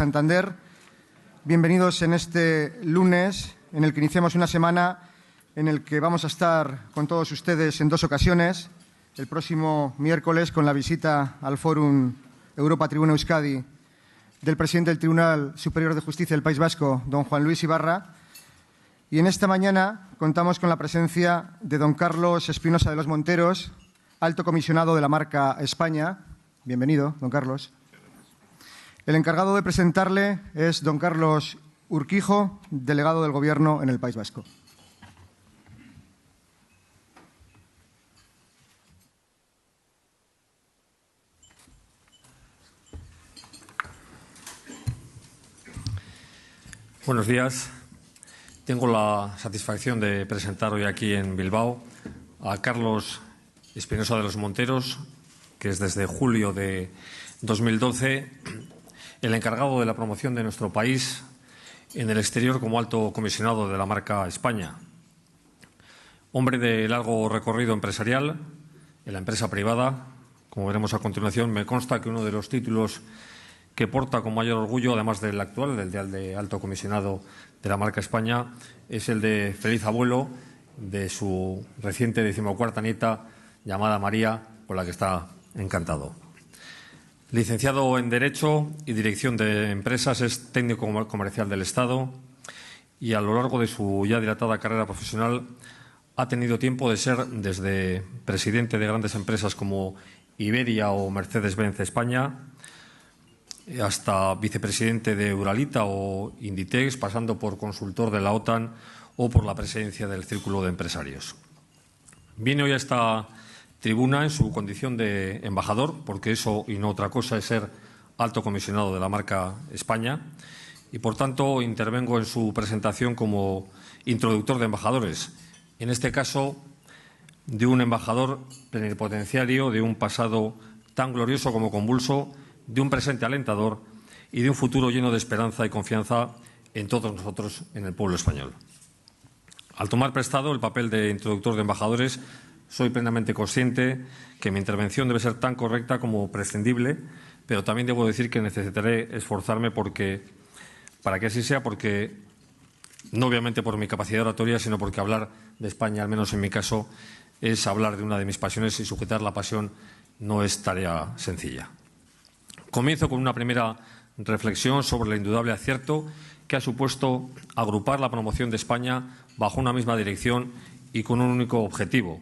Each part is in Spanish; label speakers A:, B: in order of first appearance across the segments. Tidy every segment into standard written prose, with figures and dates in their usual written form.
A: Santander. Bienvenidos en este lunes, en el que iniciamos una semana en el que vamos a estar con todos ustedes en dos ocasiones. El próximo miércoles con la visita al Fórum Europa Tribuna Euskadi del presidente del Tribunal Superior de Justicia del País Vasco, don Juan Luis Ibarra. Y en esta mañana contamos con la presencia de don Carlos Espinosa de los Monteros, alto comisionado de la marca España. Bienvenido, don Carlos. El encargado de presentarle es don Carlos Urquijo, delegado del Gobierno en el País Vasco.
B: Buenos días. Tengo la satisfacción de presentar hoy aquí en Bilbao a Carlos Espinosa de los Monteros, que es desde julio de 2012 el encargado de la promoción de nuestro país en el exterior como alto comisionado de la marca España. Hombre de largo recorrido empresarial en la empresa privada, como veremos a continuación, me consta que uno de los títulos que porta con mayor orgullo, además del actual, del de alto comisionado de la marca España, es el de feliz abuelo de su reciente 14ª nieta llamada María, con la que está encantado. Licenciado en Derecho y Dirección de Empresas, es técnico comercial del Estado y a lo largo de su ya dilatada carrera profesional ha tenido tiempo de ser desde presidente de grandes empresas como Iberia o Mercedes-Benz España, hasta vicepresidente de Uralita o Inditex, pasando por consultor de la OTAN o por la presidencia del Círculo de Empresarios. Viene hoy a esta tribuna en su condición de embajador, porque eso y no otra cosa es ser alto comisionado de la marca España, y por tanto intervengo en su presentación como introductor de embajadores, en este caso de un embajador plenipotenciario de un pasado tan glorioso como convulso, de un presente alentador y de un futuro lleno de esperanza y confianza en todos nosotros, en el pueblo español. Al tomar prestado el papel de introductor de embajadores, soy plenamente consciente que mi intervención debe ser tan correcta como prescindible, pero también debo decir que necesitaré esforzarme para que así sea, porque no obviamente por mi capacidad oratoria, sino porque hablar de España, al menos en mi caso, es hablar de una de mis pasiones y sujetar la pasión no es tarea sencilla. Comienzo con una primera reflexión sobre el indudable acierto que ha supuesto agrupar la promoción de España bajo una misma dirección y con un único objetivo: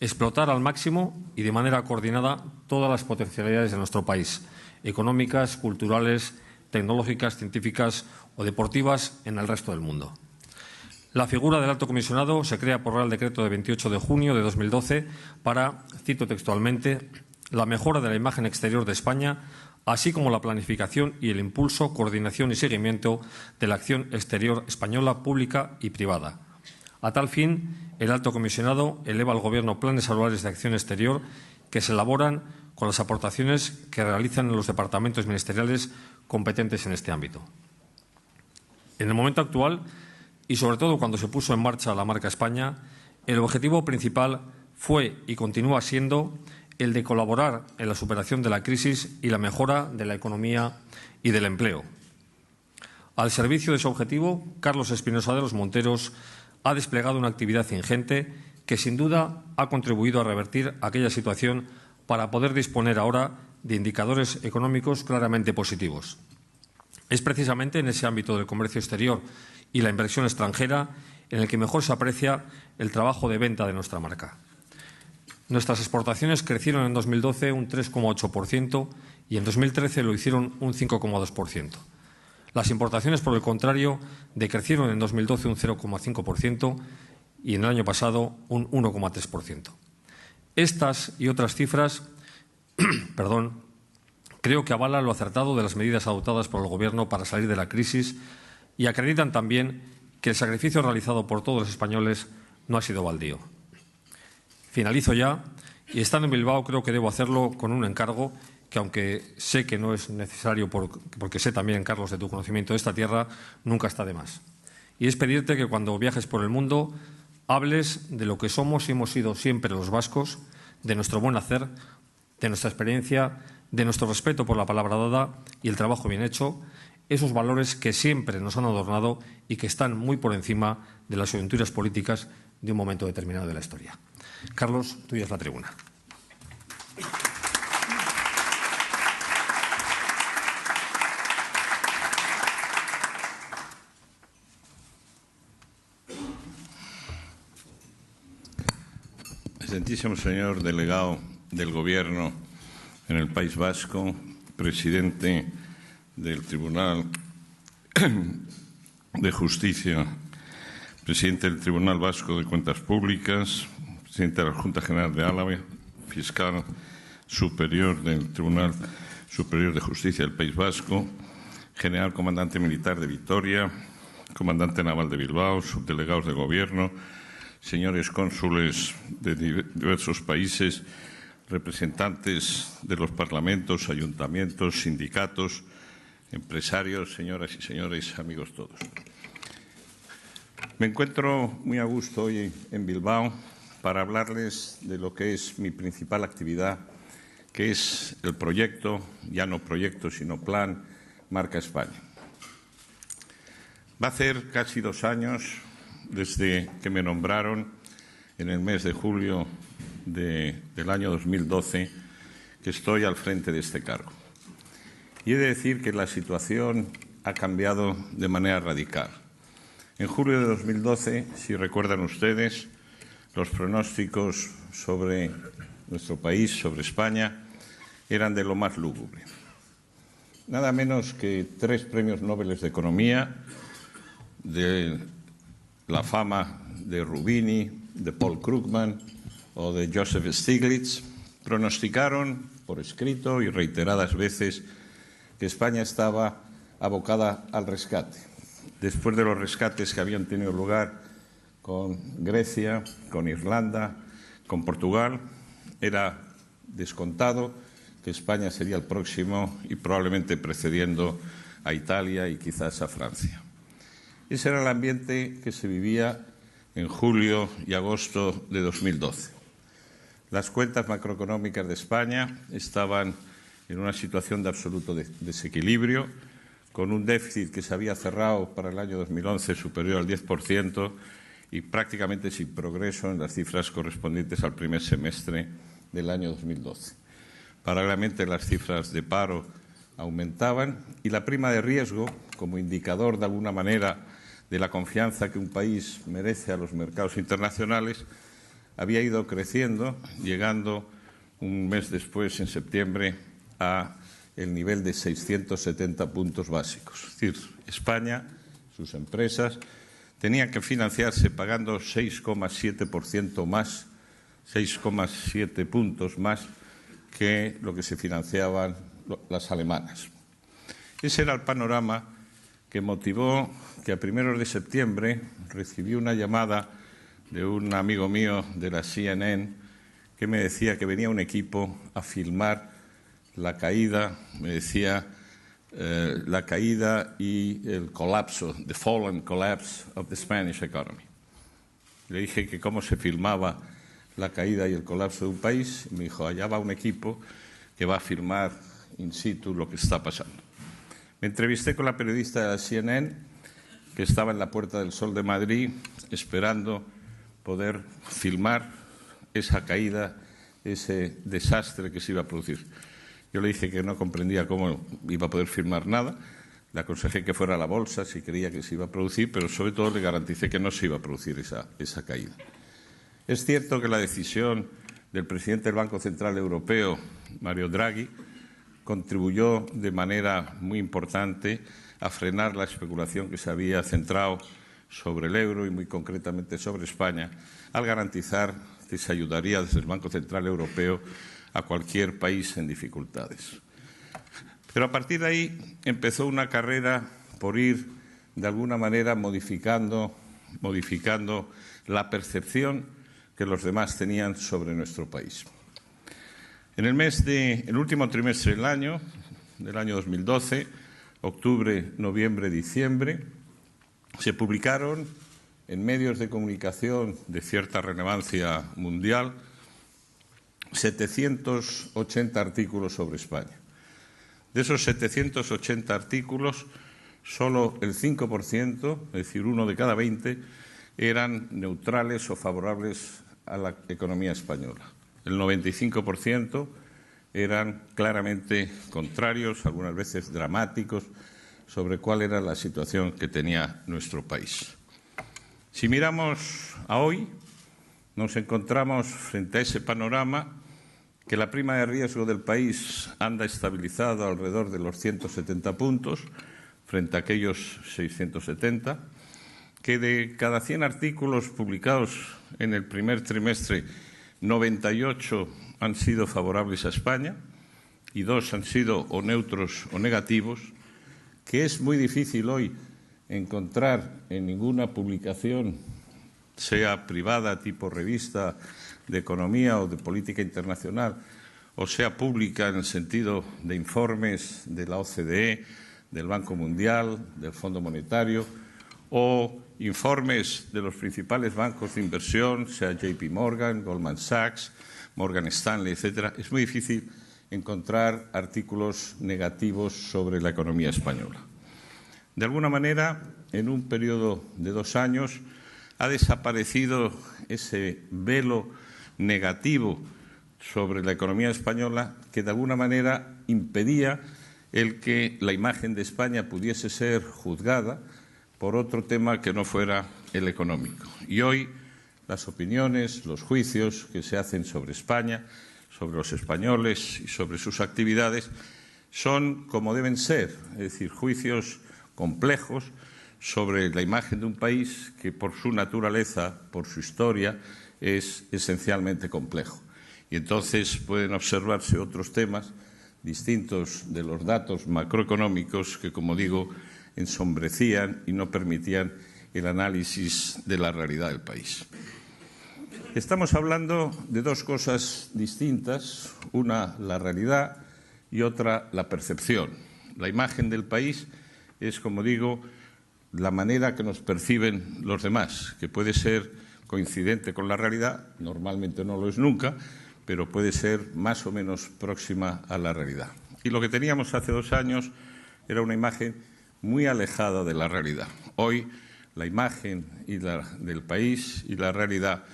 B: explotar al máximo y de manera coordinada todas las potencialidades de nuestro país, económicas, culturales, tecnológicas, científicas o deportivas en el resto del mundo. La figura del alto comisionado se crea por Real Decreto de 28 de junio de 2012 para, cito textualmente, la mejora de la imagen exterior de España, así como la planificación y el impulso, coordinación y seguimiento de la acción exterior española pública y privada. A tal fin, el alto comisionado eleva al Gobierno planes anuales de acción exterior que se elaboran con las aportaciones que realizan los departamentos ministeriales competentes en este ámbito. En el momento actual, y sobre todo cuando se puso en marcha la marca España, el objetivo principal fue y continúa siendo el de colaborar en la superación de la crisis y la mejora de la economía y del empleo. Al servicio de ese objetivo, Carlos Espinosa de los Monteros ha desplegado una actividad ingente que sin duda ha contribuido a revertir aquella situación para poder disponer ahora de indicadores económicos claramente positivos. Es precisamente en ese ámbito del comercio exterior y la inversión extranjera en el que mejor se aprecia el trabajo de venta de nuestra marca. Nuestras exportaciones crecieron en 2012 un 3,8% y en 2013 lo hicieron un 5,2%. Las importaciones, por el contrario, decrecieron en 2012 un 0,5% y en el año pasado un 1,3%. Estas y otras cifras creo que avalan lo acertado de las medidas adoptadas por el Gobierno para salir de la crisis y acreditan también que el sacrificio realizado por todos los españoles no ha sido baldío. Finalizo ya y, estando en Bilbao, creo que debo hacerlo con un encargo que, aunque sé que no es necesario porque sé también, Carlos, de tu conocimiento de esta tierra, nunca está de más. Y es pedirte que cuando viajes por el mundo hables de lo que somos y hemos sido siempre los vascos, de nuestro buen hacer, de nuestra experiencia, de nuestro respeto por la palabra dada y el trabajo bien hecho, esos valores que siempre nos han adornado y que están muy por encima de las coyunturas políticas de un momento determinado de la historia. Carlos, tuya es la tribuna.
C: Excelentísimo señor delegado del Gobierno en el País Vasco, presidente del Tribunal de Justicia, presidente del Tribunal Vasco de Cuentas Públicas, presidente de la Junta General de Álava, fiscal superior del Tribunal Superior de Justicia del País Vasco, general comandante militar de Vitoria, comandante naval de Bilbao, subdelegados del Gobierno, señores cónsules de diversos países, representantes de los parlamentos, ayuntamientos, sindicatos, empresarios, señoras y señores, amigos todos. Me encuentro muy a gusto hoy en Bilbao para hablarles de lo que es mi principal actividad, que es el proyecto, ya no proyecto, sino plan Marca España. Va a hacer casi 2 años desde que me nombraron en el mes de julio del año 2012, que estoy al frente de este cargo. Y he de decir que la situación ha cambiado de manera radical. En julio de 2012, si recuerdan ustedes, los pronósticos sobre nuestro país, sobre España, eran de lo más lúgubre. Nada menos que 3 premios Nobel de Economía, de la fama de Rubini, de Paul Krugman o de Joseph Stiglitz, pronosticaron por escrito y reiteradas veces que España estaba abocada al rescate. Después de los rescates que habían tenido lugar con Grecia, con Irlanda, con Portugal, era descontado que España sería el próximo y probablemente precediendo a Italia y quizás a Francia. Ese era el ambiente que se vivía en julio y agosto de 2012. Las cuentas macroeconómicas de España estaban en una situación de absoluto desequilibrio, con un déficit que se había cerrado para el año 2011 superior al 10% y prácticamente sin progreso en las cifras correspondientes al primer semestre del año 2012. Paralelamente, las cifras de paro aumentaban y la prima de riesgo, como indicador de alguna manera de la confianza que un país merece a los mercados internacionales, había ido creciendo, llegando un mes después, en septiembre, a el nivel de 670 puntos básicos. Es decir, España, sus empresas, tenían que financiarse pagando 6,7% más, 6,7 puntos más que lo que se financiaban las alemanas. Ese era el panorama que motivó que a primeros de septiembre recibí una llamada de un amigo mío de la CNN que me decía que venía un equipo a filmar la caída, me decía, la caída y el colapso, the fall and collapse of the Spanish economy. Le dije que cómo se filmaba la caída y el colapso de un país, y me dijo, allá va un equipo que va a filmar in situ lo que está pasando. Me entrevisté con la periodista de la CNN, que estaba en la Puerta del Sol de Madrid, esperando poder filmar esa caída, ese desastre que se iba a producir. Yo le dije que no comprendía cómo iba a poder firmar nada. Le aconsejé que fuera a la bolsa si creía que se iba a producir, pero sobre todo le garanticé que no se iba a producir esa caída. Es cierto que la decisión del presidente del Banco Central Europeo, Mario Draghi, contribuyó de manera muy importante a frenar la especulación que se había centrado sobre el euro y muy concretamente sobre España, al garantizar que se ayudaría desde el Banco Central Europeo a cualquier país en dificultades. Pero a partir de ahí empezó una carrera por ir, de alguna manera, modificando la percepción que los demás tenían sobre nuestro país. En el último trimestre del año 2012, octubre, noviembre, diciembre, se publicaron en medios de comunicación de cierta relevancia mundial 780 artículos sobre España. De esos 780 artículos, solo el 5%, es decir, 1 de cada 20, eran neutrales o favorables a la economía española. El 95% eran claramente contrarios, algunas veces dramáticos, sobre cuál era la situación que tenía nuestro país. Si miramos a hoy, nos encontramos frente a ese panorama que la prima de riesgo del país anda estabilizado alrededor de los 170 puntos, frente a aquellos 670, que de cada 100 artículos publicados en el primer trimestre, 98 han sido favorables a España y 2 han sido o neutros o negativos, que es muy difícil hoy encontrar en ninguna publicación, sea privada, tipo revista de economía o de política internacional, o sea pública en el sentido de informes de la OCDE, del Banco Mundial, del Fondo Monetario, o informes de los principales bancos de inversión, sea JP Morgan, Goldman Sachs, Morgan Stanley, etcétera. Es muy difícil encontrar artículos negativos sobre la economía española. De alguna manera, en un periodo de 2 años, ha desaparecido ese velo negativo sobre la economía española que, de alguna manera, impedía el que la imagen de España pudiese ser juzgada por otro tema que no fuera el económico. Y hoy las opiniones, los juicios que se hacen sobre España, sobre los españoles y sobre sus actividades son como deben ser, es decir, juicios complejos sobre la imagen de un país que por su naturaleza, por su historia, es esencialmente complejo. Y entonces pueden observarse otros temas distintos de los datos macroeconómicos que, como digo, ensombrecían y no permitían el análisis de la realidad del país. Estamos hablando de 2 cosas distintas, una la realidad y otra la percepción. La imagen del país es, como digo, la manera que nos perciben los demás, que puede ser coincidente con la realidad, normalmente no lo es nunca, pero puede ser más o menos próxima a la realidad. Y lo que teníamos hace 2 años era una imagen muy alejada de la realidad. Hoy la imagen del país y la realidad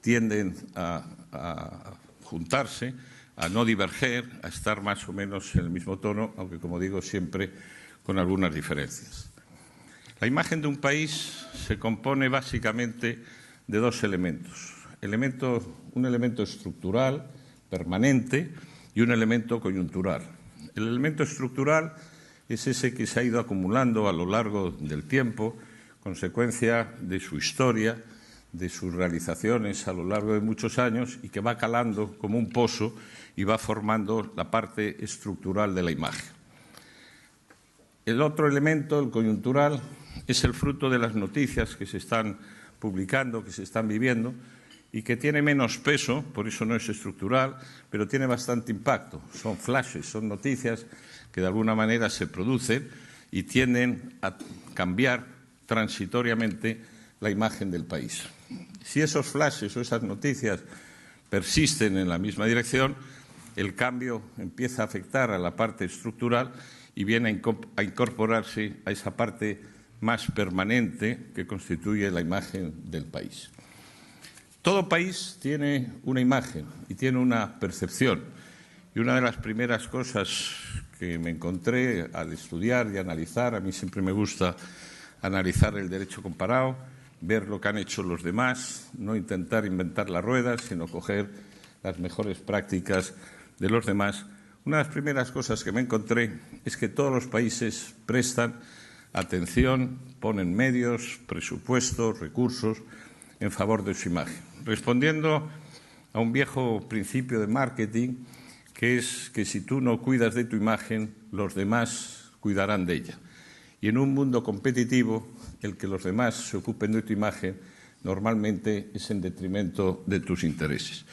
C: tienden a juntarse, a no diverger, a estar más o menos en el mismo tono, aunque, como digo, siempre con algunas diferencias. La imagen de un país se compone básicamente de 2 elementos. Un elemento estructural, permanente, y un elemento coyuntural. El elemento estructural es ese que se ha ido acumulando a lo largo del tiempo, consecuencia de su historia, de sus realizaciones a lo largo de muchos años y que va calando como un pozo y va formando la parte estructural de la imagen. El otro elemento, el coyuntural, es el fruto de las noticias que se están publicando, que se están viviendo y que tiene menos peso, por eso no es estructural, pero tiene bastante impacto. Son flashes, son noticias que de alguna manera se producen y tienden a cambiar transitoriamente la imagen del país. Si esos flashes o esas noticias persisten en la misma dirección, el cambio empieza a afectar a la parte estructural y viene a incorporarse a esa parte más permanente que constituye la imagen del país. Todo país tiene una imagen y tiene una percepción. Y una de las primeras cosas que me encontré al estudiar y analizar, a mí siempre me gusta analizar el derecho comparado, ver lo que han hecho los demás, no intentar inventar la rueda, sino coger las mejores prácticas de los demás. Una de las primeras cosas que me encontré es que todos los países prestan atención, ponen medios, presupuestos, recursos en favor de su imagen, respondiendo a un viejo principio de marketing que es que si tú no cuidas de tu imagen, los demás cuidarán de ella. Y en un mundo competitivo, el que los demás se ocupen de tu imagen normalmente es en detrimento de tus intereses.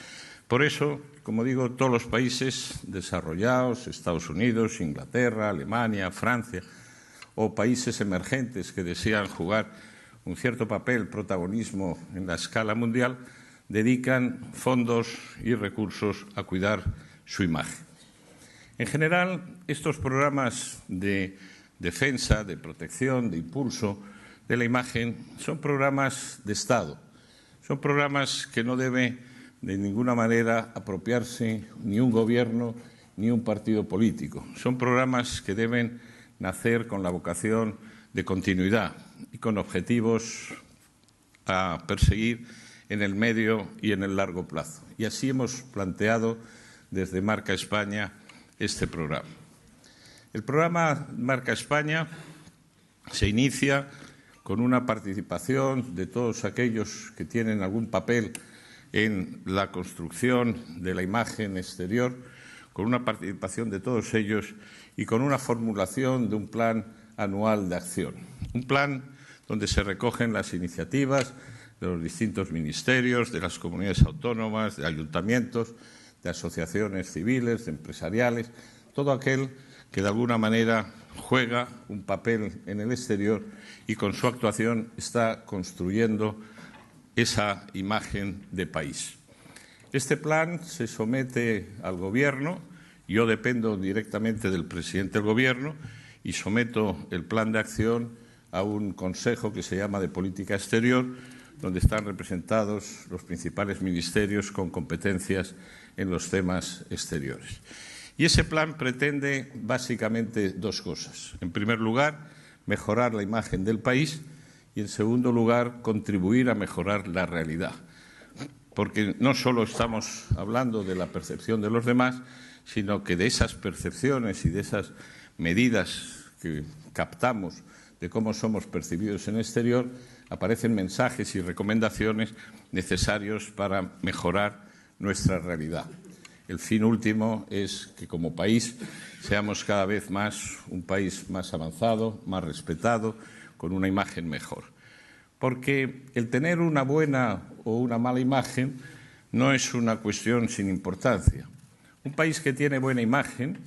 C: Por eso, como digo, todos los países desarrollados, Estados Unidos, Inglaterra, Alemania, Francia, o países emergentes que desean jugar un cierto papel, protagonismo en la escala mundial, dedican fondos y recursos a cuidar su imagen. En general, estos programas de defensa, de protección, de impulso de la imagen, son programas de Estado. Son programas que no debe de ninguna manera apropiarse ni un gobierno ni un partido político. Son programas que deben nacer con la vocación de continuidad y con objetivos a perseguir en el medio y en el largo plazo. Y así hemos planteado desde Marca España este programa. El programa Marca España se inicia con una participación de todos aquellos que tienen algún papel en la construcción de la imagen exterior, con una participación de todos ellos y con una formulación de un plan anual de acción. Un plan donde se recogen las iniciativas de los distintos ministerios, de las comunidades autónomas, de ayuntamientos, de asociaciones civiles, de empresariales, todo aquel que de alguna manera juega un papel en el exterior y con su actuación está construyendo esa imagen de país. Este plan se somete al Gobierno, yo dependo directamente del presidente del Gobierno y someto el plan de acción a un consejo que se llama de Política Exterior, donde están representados los principales ministerios con competencias en los temas exteriores. Y ese plan pretende básicamente dos cosas. En primer lugar, mejorar la imagen del país y, en segundo lugar, contribuir a mejorar la realidad. Porque no solo estamos hablando de la percepción de los demás, sino que de esas percepciones y de esas medidas que captamos de cómo somos percibidos en el exterior, aparecen mensajes y recomendaciones necesarios para mejorar nuestra realidad. El fin último es que como país seamos cada vez más un país más avanzado, más respetado, con una imagen mejor. Porque el tener una buena o una mala imagen no es una cuestión sin importancia. Un país que tiene buena imagen,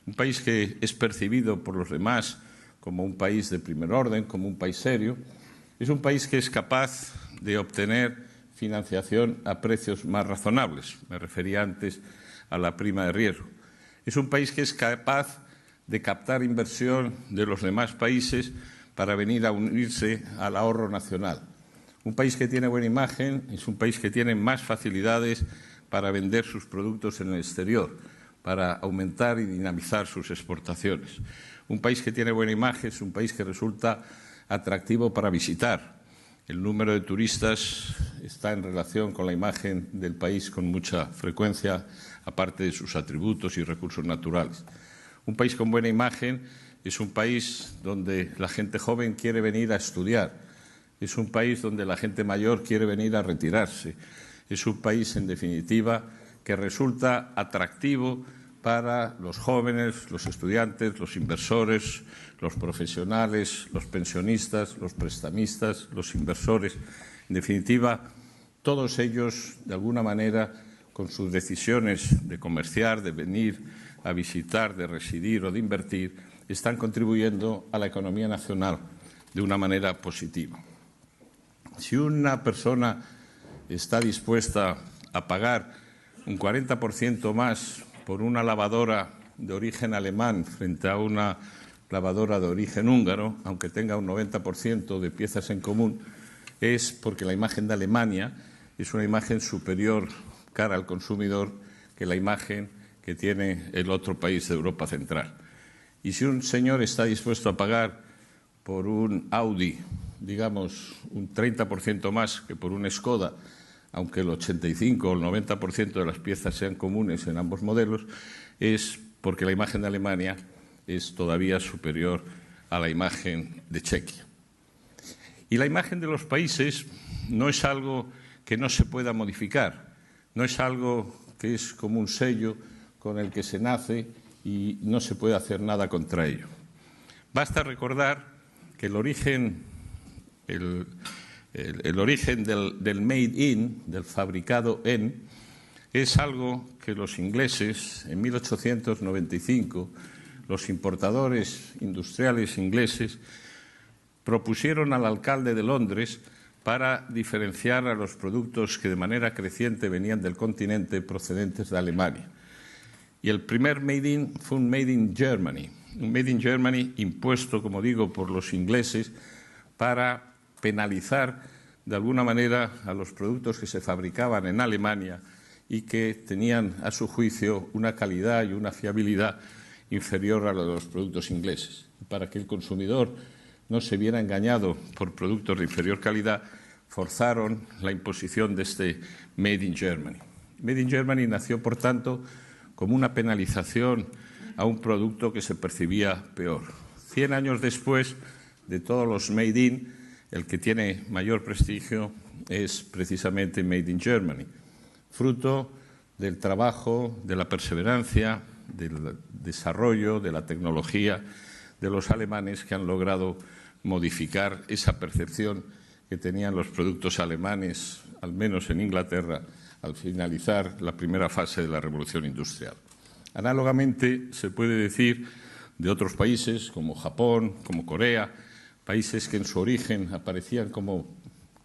C: un país que es percibido por los demás como un país de primer orden, como un país serio, es un país que es capaz de obtener financiación a precios más razonables. Me refería antes a la prima de riesgo. Es un país que es capaz de captar inversión de los demás países para venir a unirse al ahorro nacional. Un país que tiene buena imagen es un país que tiene más facilidades para vender sus productos en el exterior, para aumentar y dinamizar sus exportaciones. Un país que tiene buena imagen es un país que resulta atractivo para visitar. El número de turistas está en relación con la imagen del país con mucha frecuencia, aparte de sus atributos y recursos naturales. Un país con buena imagen es un país donde la gente joven quiere venir a estudiar. Es un país donde la gente mayor quiere venir a retirarse. Es un país, en definitiva, que resulta atractivo para los jóvenes, los estudiantes, los inversores, los profesionales, los pensionistas, los prestamistas, los inversores. En definitiva, todos ellos, de alguna manera, con sus decisiones de comerciar, de venir a visitar, de residir o de invertir, están contribuyendo a la economía nacional de una manera positiva. Si una persona está dispuesta a pagar un 40% más por una lavadora de origen alemán frente a una lavadora de origen húngaro, aunque tenga un 90% de piezas en común, es porque la imagen de Alemania es una imagen superior cara al consumidor que la imagen que tiene el otro país de Europa Central. Y si un señor está dispuesto a pagar por un Audi, digamos, un 30% más que por un Skoda, aunque el 85 o el 90% de las piezas sean comunes en ambos modelos, es porque la imagen de Alemania es todavía superior a la imagen de Chequia. Y la imagen de los países no es algo que no se pueda modificar, no es algo que es como un sello con el que se nace y no se puede hacer nada contra ello. Basta recordar que el origen del made in, del fabricado en, es algo que los ingleses, en 1895, los importadores industriales ingleses, propusieron al alcalde de Londres para diferenciar a los productos que de manera creciente venían del continente procedentes de Alemania. Y el primer made in fue un made in Germany, un Made in Germany impuesto, como digo, por los ingleses para penalizar de alguna manera a los productos que se fabricaban en Alemania y que tenían, a su juicio, una calidad y una fiabilidad inferior a la de los productos ingleses. Para que el consumidor no se viera engañado por productos de inferior calidad, forzaron la imposición de este Made in Germany. Made in Germany nació, por tanto, como una penalización a un producto que se percibía peor. 100 años después de todos los Made in, el que tiene mayor prestigio es precisamente Made in Germany, fruto del trabajo, de la perseverancia, del desarrollo, de la tecnología de los alemanes que han logrado modificar esa percepción que tenían los productos alemanes, al menos en Inglaterra, al finalizar la primera fase de la Revolución Industrial. Análogamente, se puede decir de otros países como Japón, como Corea, países que en su origen aparecían como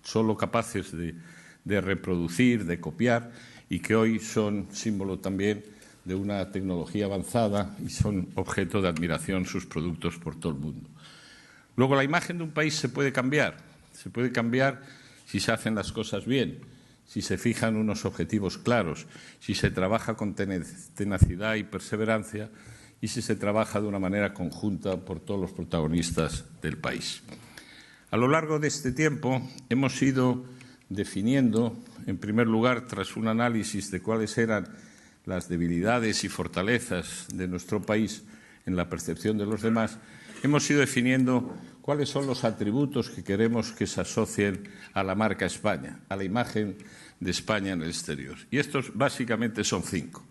C: solo capaces de reproducir, de copiar, y que hoy son símbolo también de una tecnología avanzada y son objeto de admiración sus productos por todo el mundo. Luego, la imagen de un país se puede cambiar si se hacen las cosas bien, si se fijan unos objetivos claros, si se trabaja con tenacidad y perseverancia y si se trabaja de una manera conjunta por todos los protagonistas del país. A lo largo de este tiempo hemos ido definiendo, en primer lugar, tras un análisis de cuáles eran las debilidades y fortalezas de nuestro país en la percepción de los demás, hemos ido definiendo cuáles son los atributos que queremos que se asocien a la marca España, a la imagen de España en el exterior. Y estos básicamente son 5.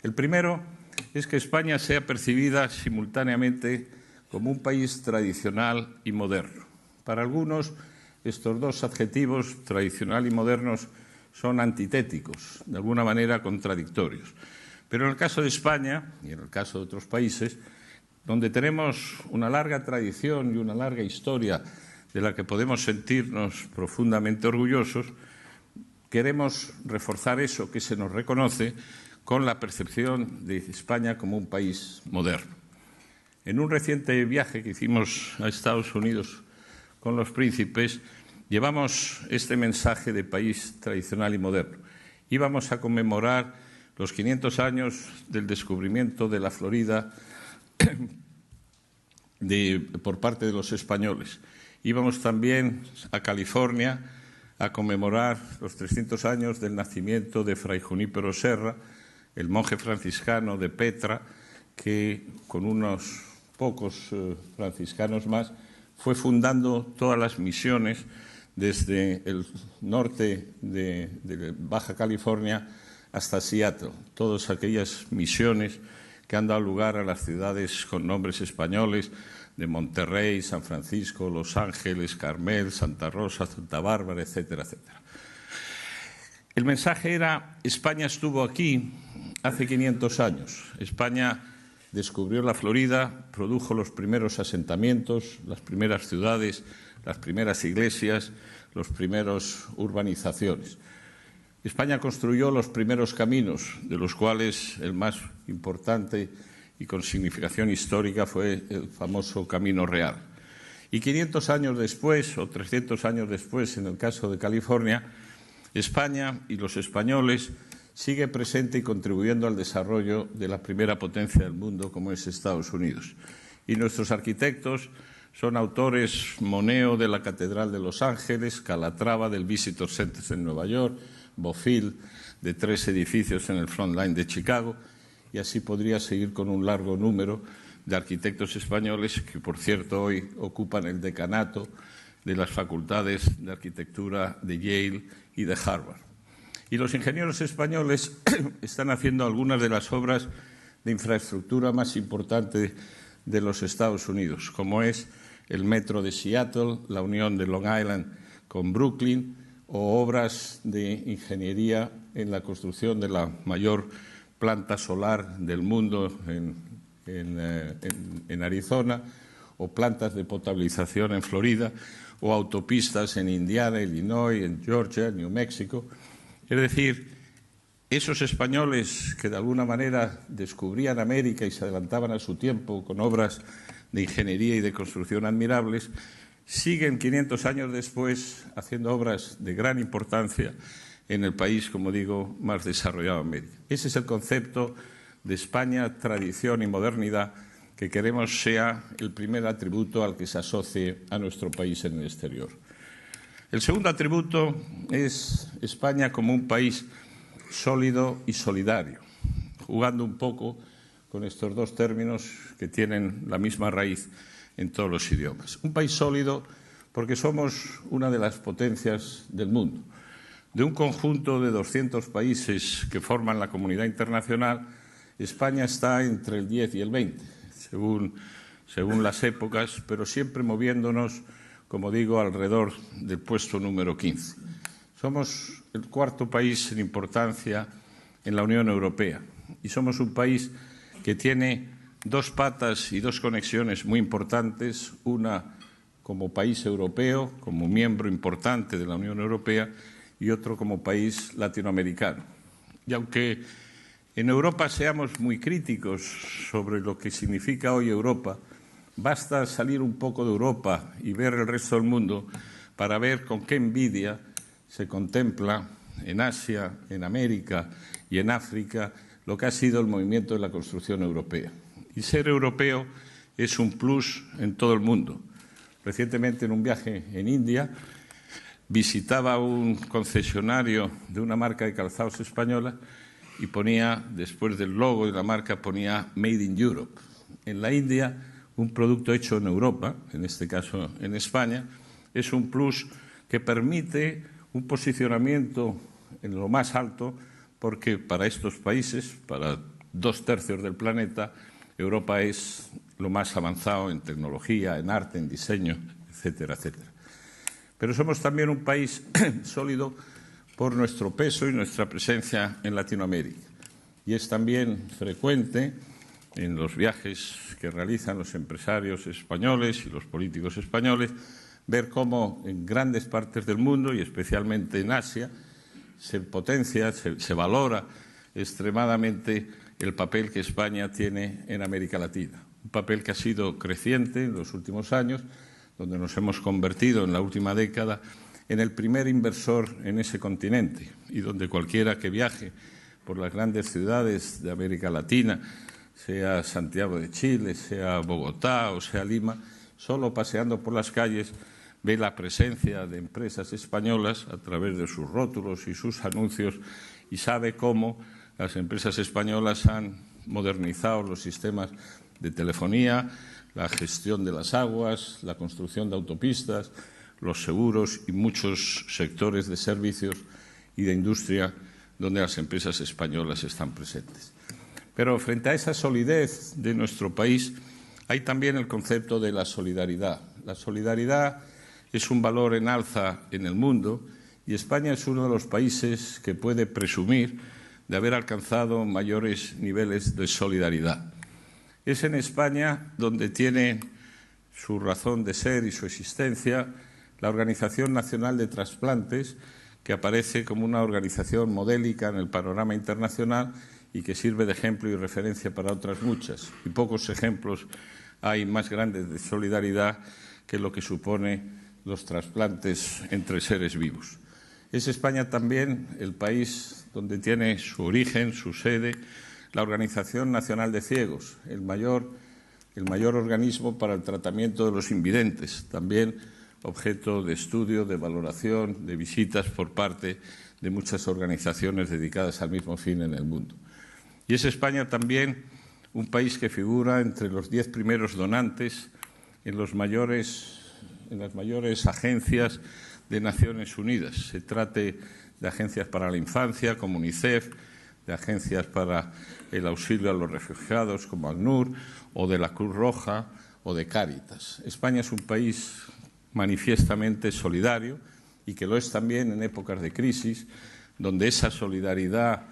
C: El primero es que España sea percibida simultáneamente como un país tradicional y moderno. Para algunos, estos dos adjetivos, tradicional y modernos, son antitéticos, de alguna manera contradictorios. Pero en el caso de España y en el caso de otros países, donde tenemos una larga tradición y una larga historia de la que podemos sentirnos profundamente orgullosos, queremos reforzar eso que se nos reconoce con la percepción de España como un país moderno. En un reciente viaje que hicimos a Estados Unidos con los príncipes, llevamos este mensaje de país tradicional y moderno. Íbamos a conmemorar los 500 años del descubrimiento de la Florida por parte de los españoles. Íbamos también a California a conmemorar los 300 años del nacimiento de Fray Junípero Serra, el monje franciscano de Petra, que con unos pocos franciscanos más fue fundando todas las misiones desde el norte de Baja California hasta Seattle, todas aquellas misiones que han dado lugar a las ciudades con nombres españoles de Monterrey, San Francisco, Los Ángeles, Carmel, Santa Rosa, Santa Bárbara, etcétera, etcétera. El mensaje era: España estuvo aquí hace 500 años. España descubrió la Florida, produjo los primeros asentamientos, las primeras ciudades, las primeras iglesias, las primeras urbanizaciones. España construyó los primeros caminos, de los cuales el más importante y con significación histórica fue el famoso Camino Real. Y 500 años después, o 300 años después, en el caso de California, España y los españoles sigue presente y contribuyendo al desarrollo de la primera potencia del mundo, como es Estados Unidos. Y nuestros arquitectos son autores Moneo de la Catedral de Los Ángeles, Calatrava del Visitor Center en Nueva York, Bofill de 3 edificios en el Front Line de Chicago, y así podría seguir con un largo número de arquitectos españoles que, por cierto, hoy ocupan el decanato de las facultades de arquitectura de Yale y de Harvard. Y los ingenieros españoles están haciendo algunas de las obras de infraestructura más importantes de los Estados Unidos, como es el metro de Seattle, la unión de Long Island con Brooklyn, o obras de ingeniería en la construcción de la mayor planta solar del mundo en Arizona, o plantas de potabilización en Florida, o autopistas en Indiana, Illinois, en Georgia, New México. Es decir, Esos españoles que de alguna manera descubrían América y se adelantaban a su tiempo con obras de ingeniería y de construcción admirables, siguen 500 años después haciendo obras de gran importancia en el país, como digo, más desarrollado de América. Ese es el concepto de España, tradición y modernidad que queremos sea el primer atributo al que se asocie a nuestro país en el exterior. El segundo atributo es España como un país sólido y solidario, jugando un poco con estos dos términos que tienen la misma raíz en todos los idiomas. Un país sólido porque somos una de las potencias del mundo. De un conjunto de 200 países que forman la comunidad internacional, España está entre el 10 y el 20, según las épocas, pero siempre moviéndonos, como digo, alrededor del puesto número 15. Somos el cuarto país en importancia en la Unión Europea y somos un país que tiene dos patas y dos conexiones muy importantes, una como país europeo, como miembro importante de la Unión Europea, y otro como país latinoamericano. Y aunque en Europa seamos muy críticos sobre lo que significa hoy Europa, basta salir un poco de Europa y ver el resto del mundo para ver con qué envidia se contempla en Asia, en América y en África lo que ha sido el movimiento de la construcción europea. Y ser europeo es un plus en todo el mundo. Recientemente, en un viaje en India, visitaba un concesionario de una marca de calzados española y ponía, después del logo de la marca, ponía Made in Europe. En la India, un producto hecho en Europa, en este caso en España, es un plus que permite un posicionamiento en lo más alto, porque para estos países, para 2/3 del planeta, Europa es lo más avanzado en tecnología, en arte, en diseño, etcétera, etcétera. Pero somos también un país sólido por nuestro peso y nuestra presencia en Latinoamérica. Y es también frecuente en los viajes que realizan los empresarios españoles y los políticos españoles ver cómo en grandes partes del mundo, y especialmente en Asia, se potencia, se valora extremadamente el papel que España tiene en América Latina. Un papel que ha sido creciente en los últimos años, donde nos hemos convertido en la última década en el primer inversor en ese continente y donde cualquiera que viaje por las grandes ciudades de América Latina, sea Santiago de Chile, sea Bogotá o sea Lima, solo paseando por las calles ve la presencia de empresas españolas a través de sus rótulos y sus anuncios y sabe cómo las empresas españolas han modernizado los sistemas de telefonía, la gestión de las aguas, la construcción de autopistas, los seguros y muchos sectores de servicios y de industria donde las empresas españolas están presentes. Pero frente a esa solidez de nuestro país hay también el concepto de la solidaridad. La solidaridad es un valor en alza en el mundo y España es uno de los países que puede presumir de haber alcanzado mayores niveles de solidaridad. Es en España donde tiene su razón de ser y su existencia la Organización Nacional de Trasplantes, que aparece como una organización modélica en el panorama internacional y que sirve de ejemplo y referencia para otras muchas. Y pocos ejemplos hay más grandes de solidaridad que lo que supone los trasplantes entre seres vivos. Es España también el país donde tiene su origen, su sede, la Organización Nacional de Ciegos, el mayor organismo para el tratamiento de los invidentes, también objeto de estudio, de valoración, de visitas por parte de muchas organizaciones dedicadas al mismo fin en el mundo. Y es España también un país que figura entre los 10 primeros donantes en las mayores agencias de Naciones Unidas. Se trate de agencias para la infancia, como UNICEF, de agencias para el auxilio a los refugiados, como ACNUR, o de la Cruz Roja o de Cáritas. España es un país manifiestamente solidario y que lo es también en épocas de crisis, donde esa solidaridad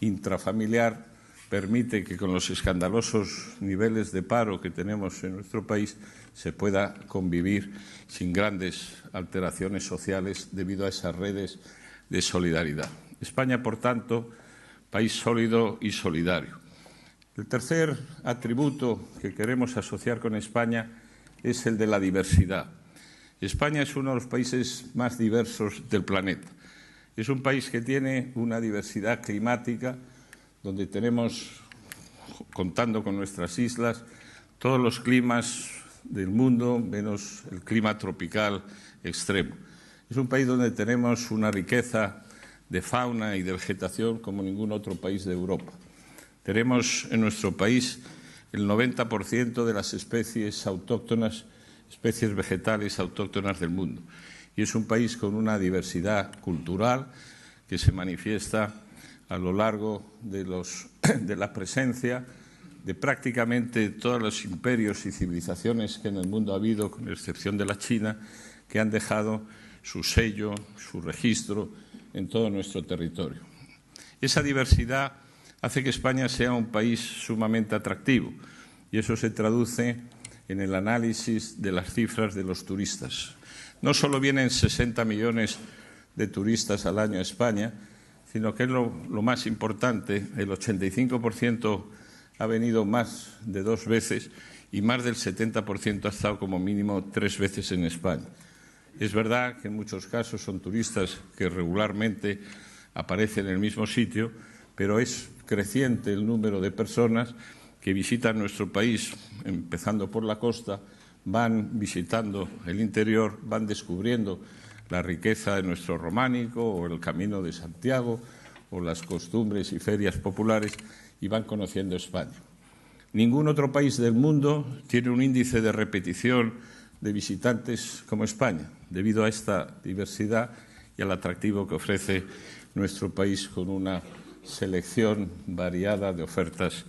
C: intrafamiliar permite que con los escandalosos niveles de paro que tenemos en nuestro país se pueda convivir sin grandes alteraciones sociales debido a esas redes de solidaridad. España, por tanto, país sólido y solidario. El tercer atributo que queremos asociar con España es el de la diversidad. España es uno de los países más diversos del planeta. Es un país que tiene una diversidad climática donde tenemos, contando con nuestras islas, todos los climas del mundo, menos el clima tropical extremo. Es un país donde tenemos una riqueza de fauna y de vegetación como ningún otro país de Europa. Tenemos en nuestro país el 90% de las especies autóctonas, especies vegetales autóctonas del mundo. Y es un país con una diversidad cultural que se manifiesta a lo largo de la presencia de prácticamente todos los imperios y civilizaciones que en el mundo ha habido, con excepción de la China, que han dejado su sello, su registro en todo nuestro territorio. Esa diversidad hace que España sea un país sumamente atractivo y eso se traduce en el análisis de las cifras de los turistas. No solo vienen 60 millones de turistas al año a España, sino que es lo más importante, el 85% ha venido más de 2 veces y más del 70% ha estado como mínimo 3 veces en España. Es verdad que en muchos casos son turistas que regularmente aparecen en el mismo sitio, pero es creciente el número de personas que visitan nuestro país, empezando por la costa, van visitando el interior, van descubriendo la riqueza de nuestro románico o el Camino de Santiago o las costumbres y ferias populares y van conociendo España. Ningún otro país del mundo tiene un índice de repetición de visitantes como España, debido a esta diversidad y al atractivo que ofrece nuestro país con una selección variada de ofertas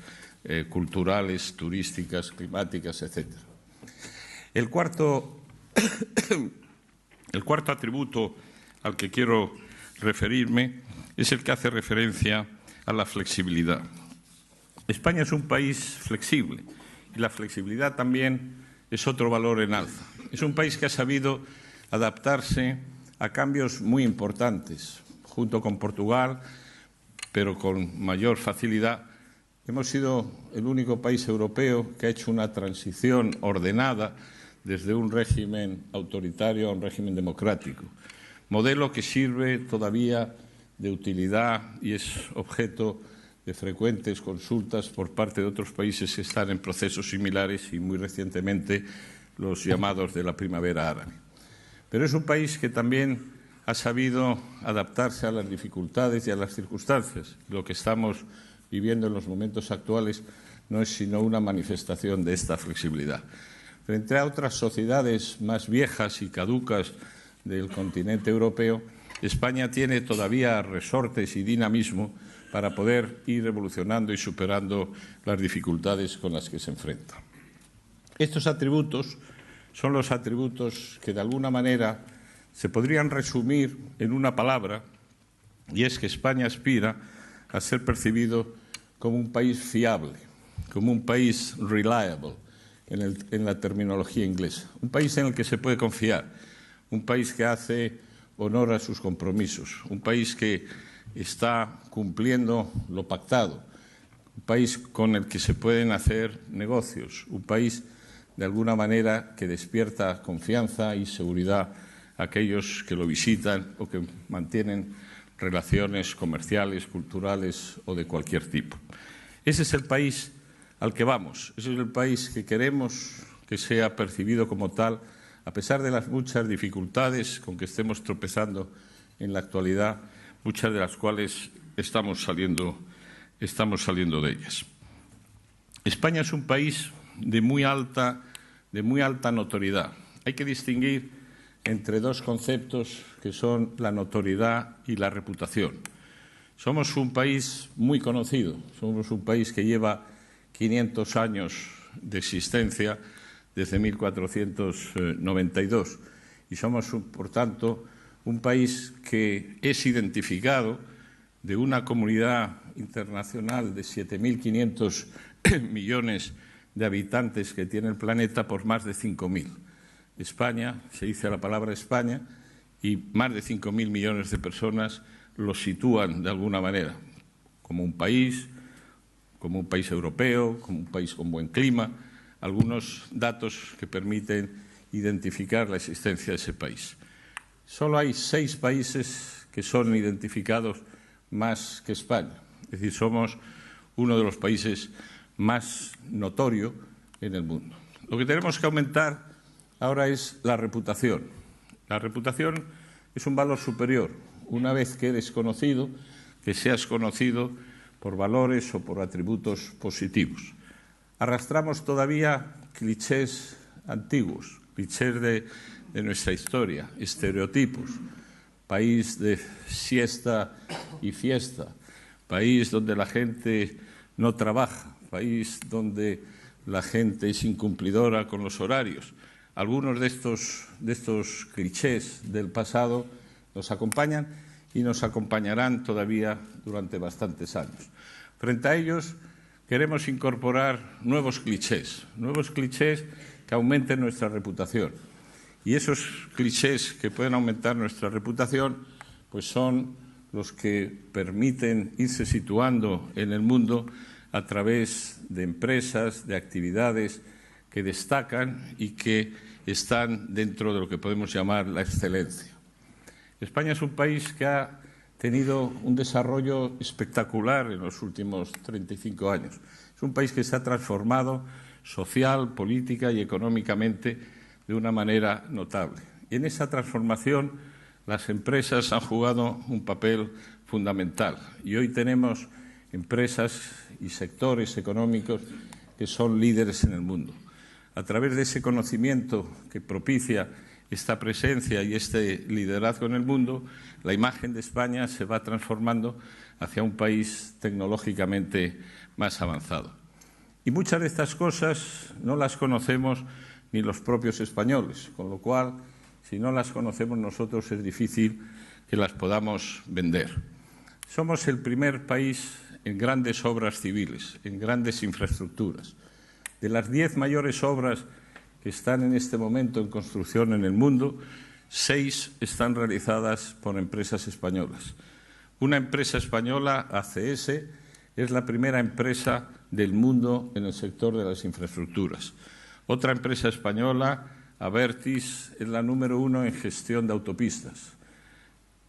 C: culturales, turísticas, climáticas, etc. El cuarto atributo al que quiero referirme es el que hace referencia a la flexibilidad. España es un país flexible y la flexibilidad también es otro valor en alza. Es un país que ha sabido adaptarse a cambios muy importantes, junto con Portugal, pero con mayor facilidad. Hemos sido el único país europeo que ha hecho una transición ordenada desde un régimen autoritario a un régimen democrático, modelo que sirve todavía de utilidad y es objeto de frecuentes consultas por parte de otros países que están en procesos similares y muy recientemente los llamados de la primavera árabe. Pero es un país que también ha sabido adaptarse a las dificultades y a las circunstancias. Lo que estamos viviendo en los momentos actuales no es sino una manifestación de esta flexibilidad. Frente a otras sociedades más viejas y caducas del continente europeo, España tiene todavía resortes y dinamismo para poder ir evolucionando y superando las dificultades con las que se enfrenta. Estos atributos son los atributos que, de alguna manera, se podrían resumir en una palabra, y es que España aspira a ser percibido como un país fiable, como un país reliable, en la terminología inglesa, un país en el que se puede confiar, un país que hace honor a sus compromisos, un país que está cumpliendo lo pactado, un país con el que se pueden hacer negocios, un país, de alguna manera, que despierta confianza y seguridad a aquellos que lo visitan o que mantienen relaciones comerciales, culturales o de cualquier tipo. Ese es el país al que vamos, ese es el país que queremos que sea percibido como tal, a pesar de las muchas dificultades con que estemos tropezando en la actualidad, muchas de las cuales estamos saliendo de ellas. España es un país de muy alta notoriedad. Hay que distinguir entre dos conceptos que son la notoriedad y la reputación. Somos un país muy conocido, somos un país que lleva 500 años de existencia desde 1492 y somos, por tanto, un país que es identificado de una comunidad internacional de 7.500 millones de habitantes que tiene el planeta por más de 5.000. España, se dice la palabra España, y más de 5.000 millones de personas lo sitúan de alguna manera. como un país europeo, como un país con buen clima, algunos datos que permiten identificar la existencia de ese país. Solo hay 6 países que son identificados más que España. Es decir, somos uno de los países más notorios en el mundo. Lo que tenemos que aumentar ahora es la reputación. La reputación es un valor superior. Una vez que eres conocido, que seas conocido por valores o por atributos positivos. Arrastramos todavía clichés antiguos, clichés de nuestra historia, estereotipos. País de siesta y fiesta, país donde la gente no trabaja, país donde la gente es incumplidora con los horarios. Algunos de estos clichés del pasado nos acompañan y nos acompañarán todavía durante bastantes años. Frente a ellos, queremos incorporar nuevos clichés que aumenten nuestra reputación. Y esos clichés que pueden aumentar nuestra reputación, pues son los que permiten irse situando en el mundo a través de empresas, de actividades que destacan y que están dentro de lo que podemos llamar la excelencia. España es un país que ha tenido un desarrollo espectacular en los últimos 35 años. Es un país que se ha transformado social, política y económicamente de una manera notable. Y en esa transformación las empresas han jugado un papel fundamental. Y hoy tenemos empresas y sectores económicos que son líderes en el mundo. A través de ese conocimiento que propicia esta presencia y este liderazgo en el mundo, la imagen de España se va transformando hacia un país tecnológicamente más avanzado. Y muchas de estas cosas no las conocemos ni los propios españoles, con lo cual, si no las conocemos nosotros, es difícil que las podamos vender. Somos el primer país en grandes obras civiles, en grandes infraestructuras. De las 10 mayores obras que están en este momento en construcción en el mundo, 6 están realizadas por empresas españolas. Una empresa española, ACS, es la primera empresa del mundo en el sector de las infraestructuras. Otra empresa española, Abertis, es la número 1 en gestión de autopistas.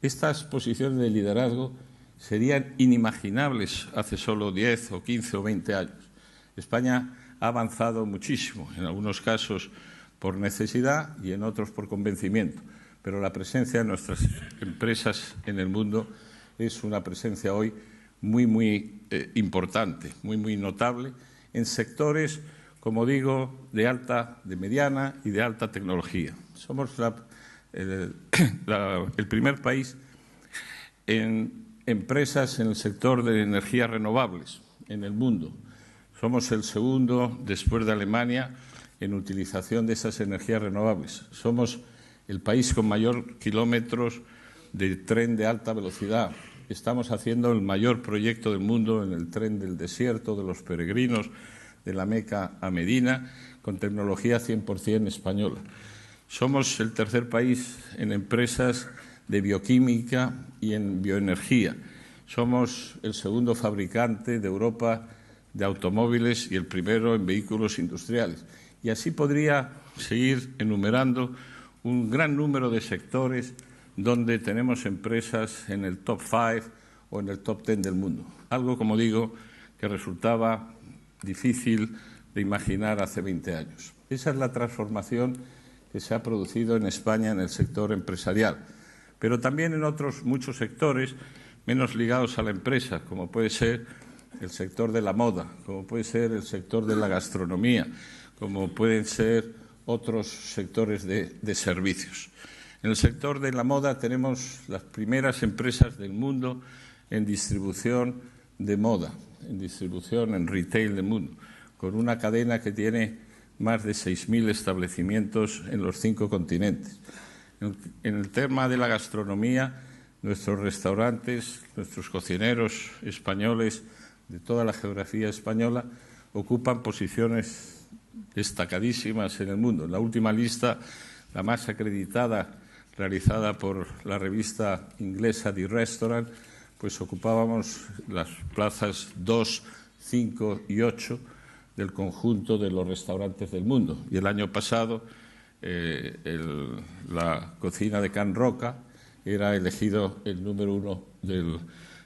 C: Estas posiciones de liderazgo serían inimaginables hace solo 10 o 15 o 20 años. España ha avanzado muchísimo, en algunos casos por necesidad y en otros por convencimiento, pero la presencia de nuestras empresas en el mundo es una presencia hoy muy importante, muy notable, en sectores, como digo, de mediana y de alta tecnología. Somos el primer país en empresas en el sector de energías renovables en el mundo. Somos el segundo, después de Alemania, en utilización de esas energías renovables. Somos el país con mayor kilómetros de tren de alta velocidad. Estamos haciendo el mayor proyecto del mundo en el tren del desierto, de los peregrinos, de la Meca a Medina, con tecnología 100% española. Somos el tercer país en empresas de bioquímica y en bioenergía. Somos el segundo fabricante de Europa de automóviles y el primero en vehículos industriales. Y así podría seguir enumerando un gran número de sectores donde tenemos empresas en el top 5 o en el top 10 del mundo. Algo, como digo, que resultaba difícil de imaginar hace 20 años. Esa es la transformación que se ha producido en España en el sector empresarial, pero también en otros muchos sectores menos ligados a la empresa, como puede ser el sector de la moda, como puede ser el sector de la gastronomía, como pueden ser otros sectores de servicios. En el sector de la moda tenemos las primeras empresas del mundo en distribución de moda, en distribución, en retail del mundo, con una cadena que tiene más de 6.000 establecimientos en los 5 continentes. En el tema de la gastronomía, nuestros restaurantes, nuestros cocineros españoles de toda la geografía española ocupan posiciones destacadísimas en el mundo. En la última lista, la más acreditada, realizada por la revista inglesa The Restaurant, pues ocupábamos las plazas 2, 5 y 8 del conjunto de los restaurantes del mundo. Y el año pasado la cocina de Can Roca era elegido el número 1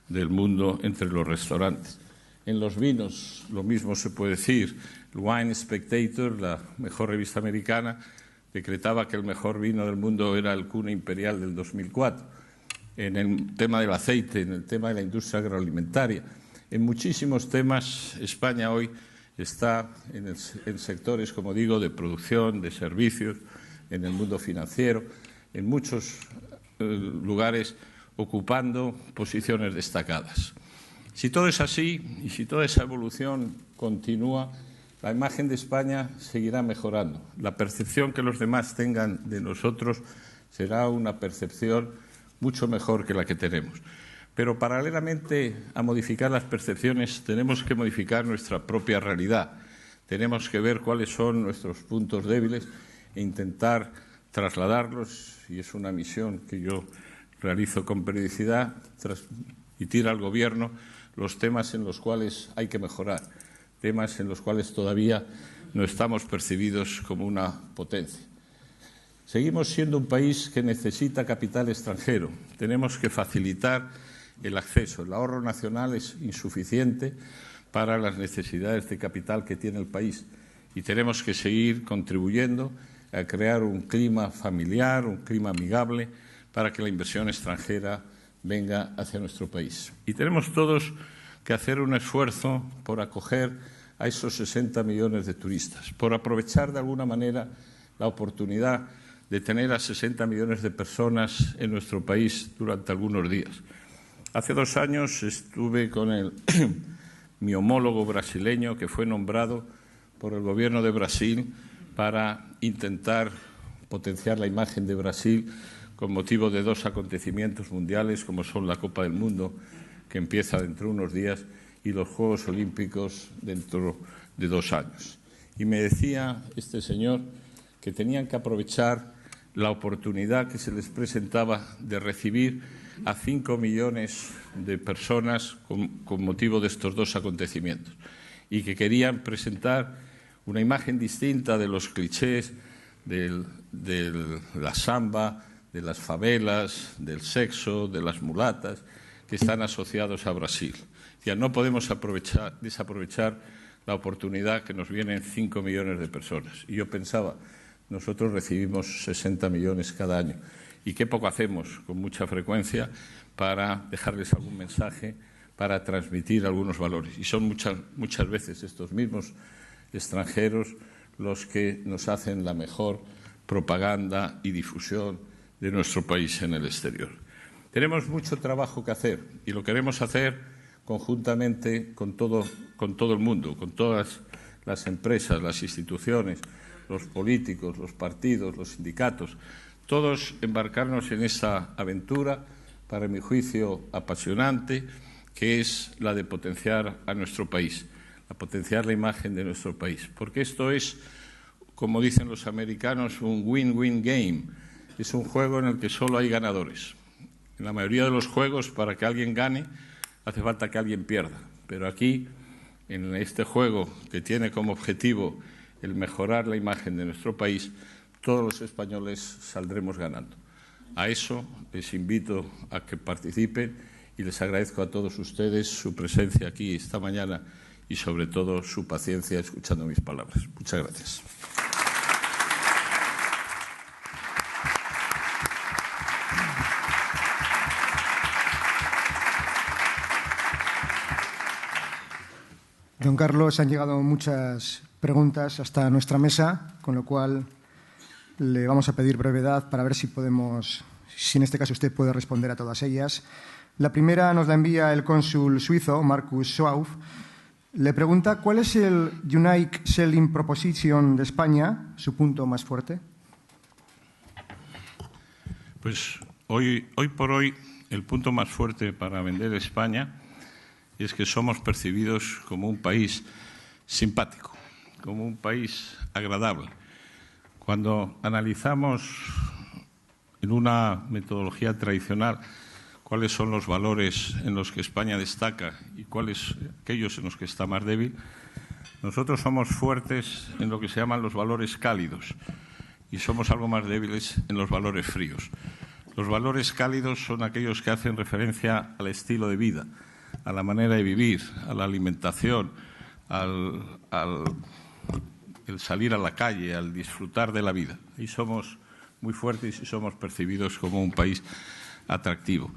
C: del mundo entre los restaurantes. En los vinos lo mismo se puede decir. El Wine Spectator, la mejor revista americana, decretaba que el mejor vino del mundo era el Cuna Imperial del 2004. En el tema del aceite, en el tema de la industria agroalimentaria, en muchísimos temas España hoy está en sectores, como digo, de producción, de servicios, en el mundo financiero, en muchos lugares ocupando posiciones destacadas. Si todo es así y si toda esa evolución continúa, la imagen de España seguirá mejorando. La percepción que los demás tengan de nosotros será una percepción mucho mejor que la que tenemos. Pero paralelamente a modificar las percepciones tenemos que modificar nuestra propia realidad. Tenemos que ver cuáles son nuestros puntos débiles e intentar trasladarlos, y es una misión que yo realizo con periodicidad, transmitir al Gobierno los temas en los cuales hay que mejorar, temas en los cuales todavía no estamos percibidos como una potencia. Seguimos siendo un país que necesita capital extranjero. Tenemos que facilitar el acceso. El ahorro nacional es insuficiente para las necesidades de capital que tiene el país y tenemos que seguir contribuyendo a crear un clima familiar, un clima amigable para que la inversión extranjera venga hacia nuestro país. Y tenemos todos que hacer un esfuerzo por acoger a esos 60 millones de turistas, por aprovechar de alguna manera la oportunidad de tener a 60 millones de personas en nuestro país durante algunos días. Hace 2 años estuve con mi homólogo brasileño, que fue nombrado por el Gobierno de Brasil para intentar potenciar la imagen de Brasil con motivo de 2 acontecimientos mundiales, como son la Copa del Mundo, que empieza dentro de unos días, y los Juegos Olímpicos dentro de 2 años. Y me decía este señor que tenían que aprovechar la oportunidad que se les presentaba de recibir a 5 millones de personas con motivo de estos 2 acontecimientos y que querían presentar una imagen distinta de los clichés de la samba, de las favelas, del sexo, de las mulatas que están asociados a Brasil. Ya no podemos desaprovechar la oportunidad que nos vienen 5 millones de personas. Y yo pensaba, nosotros recibimos 60 millones cada año. Y qué poco hacemos con mucha frecuencia para dejarles algún mensaje, para transmitir algunos valores. Y son muchas veces estos mismos extranjeros los que nos hacen la mejor propaganda y difusión de nuestro país en el exterior. Tenemos mucho trabajo que hacer y lo queremos hacer conjuntamente con todo el mundo, con todas las empresas, las instituciones, los políticos, los partidos, los sindicatos, todos embarcarnos en esta aventura, para mi juicio apasionante, que es la de potenciar a nuestro país, a potenciar la imagen de nuestro país. Porque esto es, como dicen los americanos, un win-win game. Es un juego en el que solo hay ganadores. En la mayoría de los juegos, para que alguien gane, hace falta que alguien pierda. Pero aquí, en este juego que tiene como objetivo el mejorar la imagen de nuestro país, todos los españoles saldremos ganando. A eso les invito a que participen y les agradezco a todos ustedes su presencia aquí esta mañana y, sobre todo, su paciencia escuchando mis palabras. Muchas gracias.
A: Don Carlos, han llegado muchas preguntas hasta nuestra mesa, con lo cual le vamos a pedir brevedad para ver si en este caso usted puede responder a todas ellas. La primera nos la envía el cónsul suizo, Markus Schwauf. Le pregunta, ¿cuál es el Unique Selling Proposition de España, su punto más fuerte?
C: Pues hoy por hoy el punto más fuerte para vender España es que somos percibidos como un país simpático, como un país agradable. Cuando analizamos en una metodología tradicional cuáles son los valores en los que España destaca y cuáles aquellos en los que está más débil, nosotros somos fuertes en lo que se llaman los valores cálidos y somos algo más débiles en los valores fríos. Los valores cálidos son aquellos que hacen referencia al estilo de vida, a la manera de vivir, a la alimentación, el salir a la calle, al disfrutar de la vida. Ahí somos muy fuertes y somos percibidos como un país atractivo.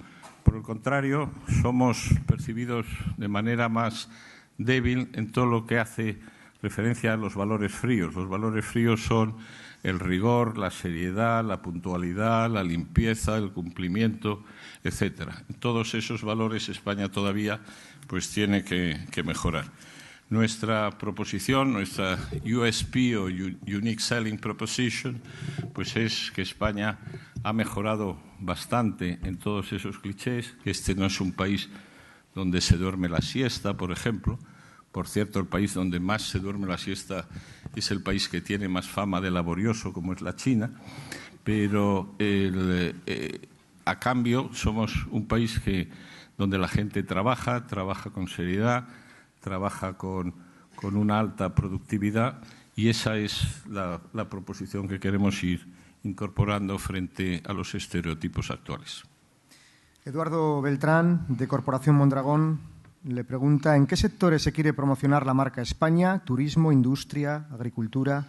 C: Por el contrario, somos percibidos de manera más débil en todo lo que hace referencia a los valores fríos. Los valores fríos son el rigor, la seriedad, la puntualidad, la limpieza, el cumplimiento, etcétera. En todos esos valores España todavía pues tiene que mejorar. Nuestra proposición, nuestra USP o Unique Selling Proposition, pues es que España ha mejorado bastante en todos esos clichés, que este no es un país donde se duerme la siesta, por ejemplo. Por cierto, el país donde más se duerme la siesta es el país que tiene más fama de laborioso, como es la China, pero a cambio somos un país donde la gente trabaja con seriedad, trabaja con una alta productividad y esa es la proposición que queremos ir incorporando frente a los estereotipos actuales.
A: Eduardo Beltrán, de Corporación Mondragón, le pregunta ¿en qué sectores se quiere promocionar la marca España? ¿Turismo, industria, agricultura?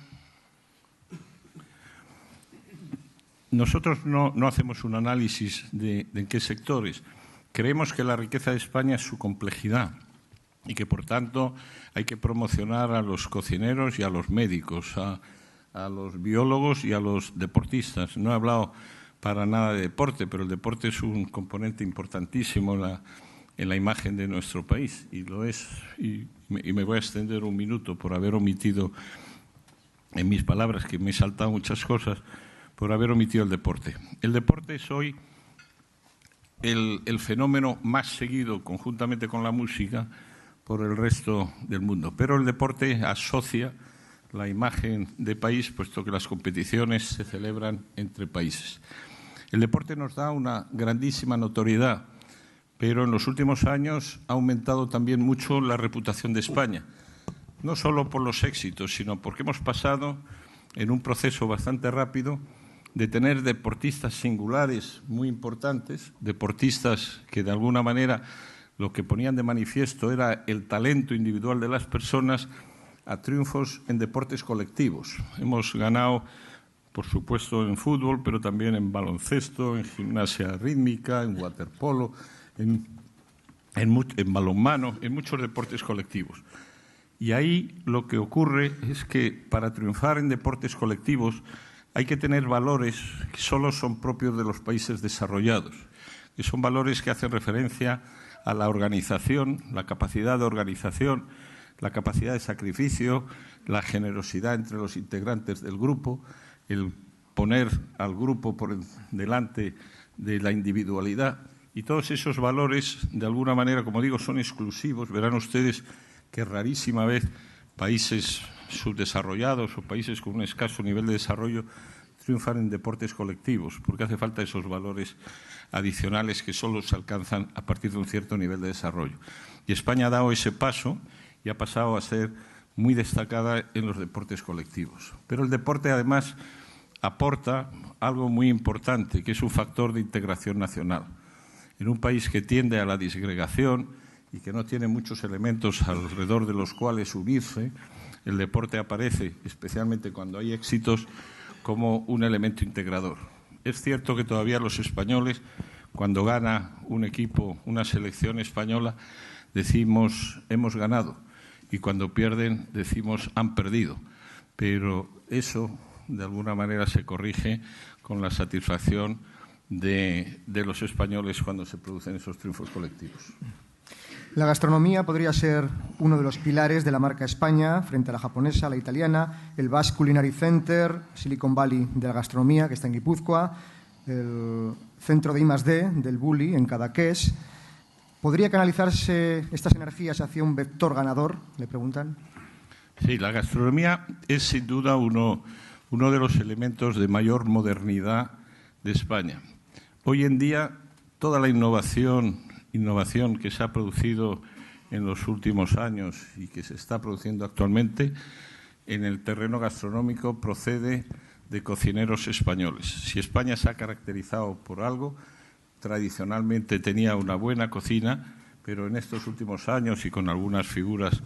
C: Nosotros no hacemos un análisis de en qué sectores. Creemos que la riqueza de España es su complejidad y que, por tanto, hay que promocionar a los cocineros y a los médicos, a los biólogos y a los deportistas. No he hablado para nada de deporte, pero el deporte es un componente importantísimo en la imagen de nuestro país, y lo es. Y me voy a extender un minuto por haber omitido en mis palabras, que me he saltado muchas cosas, por haber omitido el deporte. El deporte es hoy el fenómeno más seguido, conjuntamente con la música, por el resto del mundo. Pero el deporte asocia la imagen de país, puesto que las competiciones se celebran entre países. El deporte nos da una grandísima notoriedad, pero en los últimos años ha aumentado también mucho la reputación de España, no solo por los éxitos, sino porque hemos pasado en un proceso bastante rápido de tener deportistas singulares muy importantes, deportistas que de alguna manera lo que ponían de manifiesto era el talento individual de las personas, a triunfos en deportes colectivos. Hemos ganado, por supuesto, en fútbol, pero también en baloncesto, en gimnasia rítmica, en waterpolo, en balonmano, en muchos deportes colectivos. Y ahí lo que ocurre es que para triunfar en deportes colectivos hay que tener valores que solo son propios de los países desarrollados, que son valores que hacen referencia a la organización, la capacidad de organización, la capacidad de sacrificio, la generosidad entre los integrantes del grupo, el poner al grupo por delante de la individualidad. Y todos esos valores, de alguna manera, como digo, son exclusivos. Verán ustedes que rarísima vez países subdesarrollados o países con un escaso nivel de desarrollo triunfan en deportes colectivos, porque hace falta esos valores adicionales que solo se alcanzan a partir de un cierto nivel de desarrollo. Y España ha dado ese paso y ha pasado a ser muy destacada en los deportes colectivos. Pero el deporte, además, aporta algo muy importante, que es un factor de integración nacional. En un país que tiende a la disgregación y que no tiene muchos elementos alrededor de los cuales unirse, el deporte aparece, especialmente cuando hay éxitos, como un elemento integrador. Es cierto que todavía los españoles, cuando gana un equipo, una selección española, decimos hemos ganado, y cuando pierden decimos han perdido. Pero eso, de alguna manera, se corrige con la satisfacción de los españoles cuando se producen esos triunfos colectivos.
A: La gastronomía podría ser uno de los pilares de la marca España frente a la japonesa, la italiana, el Basque Culinary Center, Silicon Valley de la gastronomía, que está en Guipúzcoa, el centro de I+D del Bulli en Cadaqués. ¿Podría canalizarse estas energías hacia un vector ganador?, le preguntan.
C: Sí, la gastronomía es sin duda uno de los elementos de mayor modernidad de España. Hoy en día toda la innovación que se ha producido en los últimos años y que se está produciendo actualmente en el terreno gastronómico procede de cocineros españoles. Si España se ha caracterizado por algo, tradicionalmente tenía una buena cocina, pero en estos últimos años y con algunas figuras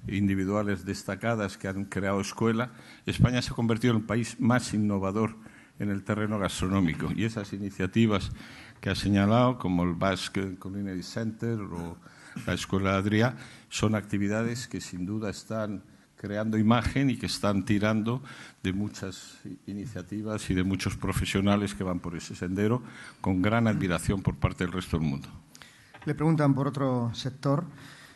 C: individuales destacadas que han creado escuela, España se ha convertido en el país más innovador en el terreno gastronómico. Y esas iniciativas que ha señalado, como el Basque Culinary Center o la Escuela Adrià, son actividades que sin duda están creando imagen y que están tirando de muchas iniciativas y de muchos profesionales que van por ese sendero con gran admiración por parte del resto del mundo.
A: Le preguntan por otro sector.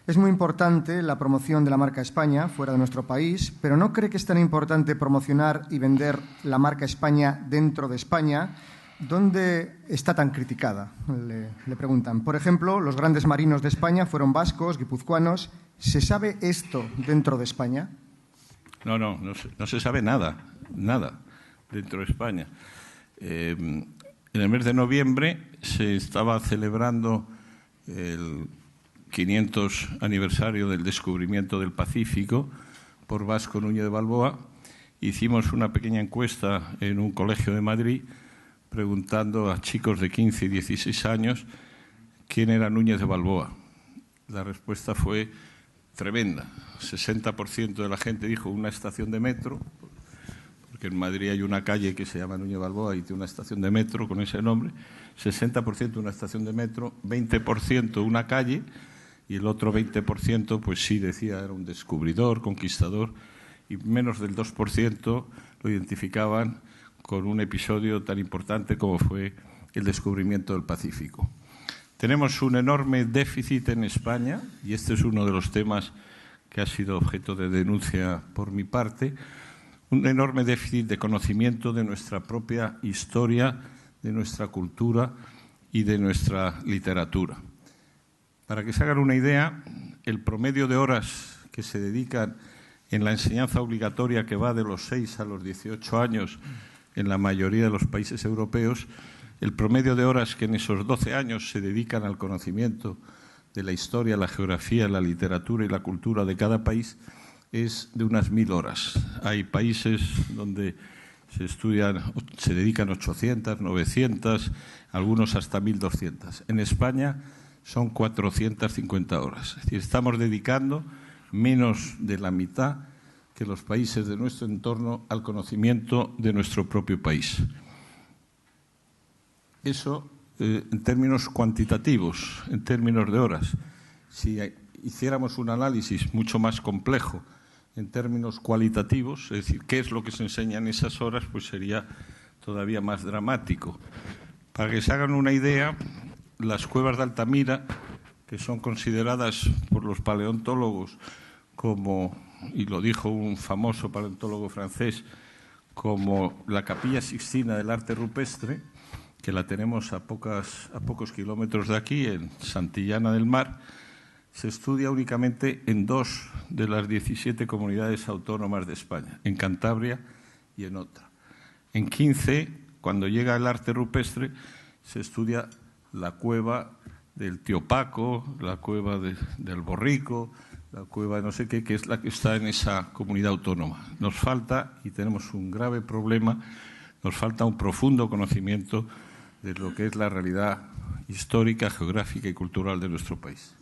A: Es muy importante la promoción de la marca España fuera de nuestro país, pero ¿no cree que es tan importante promocionar y vender la marca España dentro de España? ¿Dónde está tan criticada? Le preguntan. Por ejemplo, los grandes marinos de España fueron vascos, guipuzcoanos. ¿Se sabe esto dentro de España?
C: No se sabe nada dentro de España. En el mes de noviembre se estaba celebrando el 500 aniversario del descubrimiento del Pacífico por Vasco Núñez de Balboa. Hicimos una pequeña encuesta en un colegio de Madrid preguntando a chicos de 15 y 16 años quién era Núñez de Balboa. La respuesta fue tremenda. 60% de la gente dijo una estación de metro, porque en Madrid hay una calle que se llama Núñez de Balboa y tiene una estación de metro con ese nombre. 60% una estación de metro, 20% una calle y el otro 20% pues sí decía era un descubridor, conquistador, y menos del 2% lo identificaban con un episodio tan importante como fue el descubrimiento del Pacífico. Tenemos un enorme déficit en España, y este es uno de los temas que ha sido objeto de denuncia por mi parte, un enorme déficit de conocimiento de nuestra propia historia, de nuestra cultura y de nuestra literatura. Para que se hagan una idea, el promedio de horas que se dedican en la enseñanza obligatoria, que va de los 6 a los 18 años en la mayoría de los países europeos, el promedio de horas que en esos 12 años se dedican al conocimiento de la historia, la geografía, la literatura y la cultura de cada país es de unas 1000 horas. Hay países donde se dedican 800, 900, algunos hasta 1200. En España son 450 horas. Es decir, estamos dedicando menos de la mitad que los países de nuestro entorno al conocimiento de nuestro propio país. Eso en términos cuantitativos, en términos de horas. Si hiciéramos un análisis mucho más complejo en términos cualitativos, es decir, qué es lo que se enseña en esas horas, pues sería todavía más dramático. Para que se hagan una idea, las cuevas de Altamira, que son consideradas por los paleontólogos como, y lo dijo un famoso paleontólogo francés, como la Capilla Sixtina del arte rupestre, que la tenemos a pocos kilómetros de aquí, en Santillana del Mar, se estudia únicamente en 2 de las 17 comunidades autónomas de España, en Cantabria y en otra. En 15, cuando llega el arte rupestre, se estudia la cueva del Tío Paco, la cueva del Borrico, la cueva de no sé qué, que es la que está en esa comunidad autónoma. Nos falta, y tenemos un grave problema, nos falta un profundo conocimiento de lo que es la realidad histórica, geográfica y cultural de nuestro país.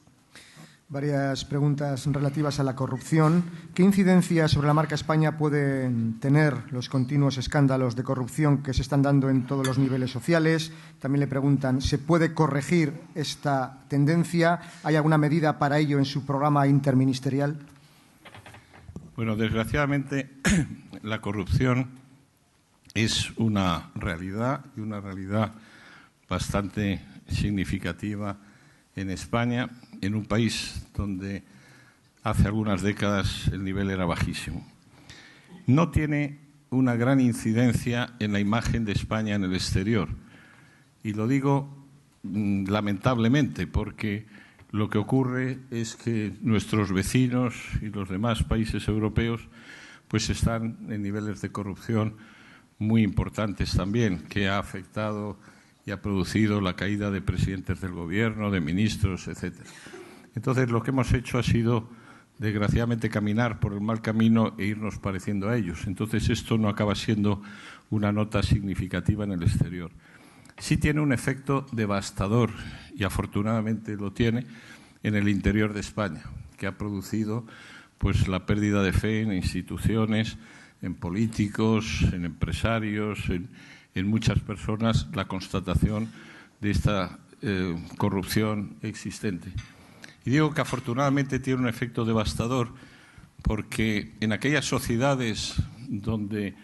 A: Varias preguntas relativas a la corrupción. ¿Qué incidencia sobre la marca España pueden tener los continuos escándalos de corrupción que se están dando en todos los niveles sociales? También le preguntan, ¿se puede corregir esta tendencia? ¿Hay alguna medida para ello en su programa interministerial?
C: Bueno, desgraciadamente la corrupción es una realidad y una realidad bastante significativa en España, en un país donde hace algunas décadas el nivel era bajísimo. No tiene una gran incidencia en la imagen de España en el exterior. Y lo digo lamentablemente, porque lo que ocurre es que nuestros vecinos y los demás países europeos pues están en niveles de corrupción muy importantes también, que ha afectado y ha producido la caída de presidentes del gobierno, de ministros, etc. Entonces, lo que hemos hecho ha sido, desgraciadamente, caminar por el mal camino e irnos pareciendo a ellos. Entonces, esto no acaba siendo una nota significativa en el exterior. Sí tiene un efecto devastador, y afortunadamente lo tiene, en el interior de España, que ha producido pues la pérdida de fe en instituciones, en políticos, en empresarios, en muchas personas, la constatación de esta corrupción existente. Y digo que afortunadamente tiene un efecto devastador porque en aquellas sociedades donde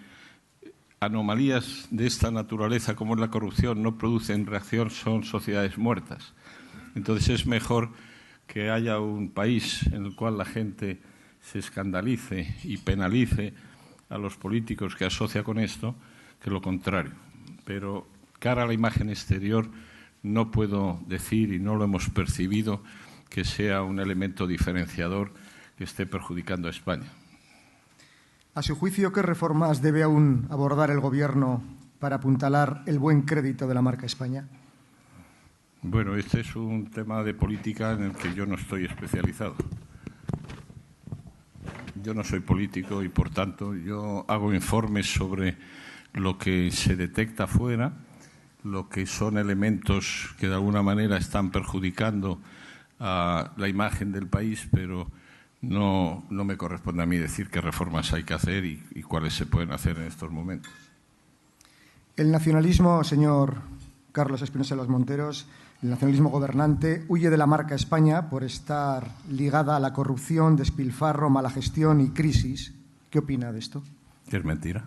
C: anomalías de esta naturaleza como es la corrupción no producen reacción, son sociedades muertas. Entonces es mejor que haya un país en el cual la gente se escandalice y penalice a los políticos que asocia con esto que lo contrario. Pero cara a la imagen exterior no puedo decir, y no lo hemos percibido, que sea un elemento diferenciador que esté perjudicando a España.
A: A su juicio, ¿qué reformas debe aún abordar el Gobierno para apuntalar el buen crédito de la marca España?
C: Bueno, este es un tema de política en el que yo no estoy especializado. Yo no soy político y, por tanto, yo hago informes sobre lo que se detecta fuera, lo que son elementos que de alguna manera están perjudicando a la imagen del país, pero no me corresponde a mí decir qué reformas hay que hacer y cuáles se pueden hacer en estos momentos.
A: El nacionalismo, señor Carlos Espinosa de los Monteros, el nacionalismo gobernante huye de la marca España por estar ligada a la corrupción, despilfarro, mala gestión y crisis. ¿Qué opina de esto?
C: Es mentira.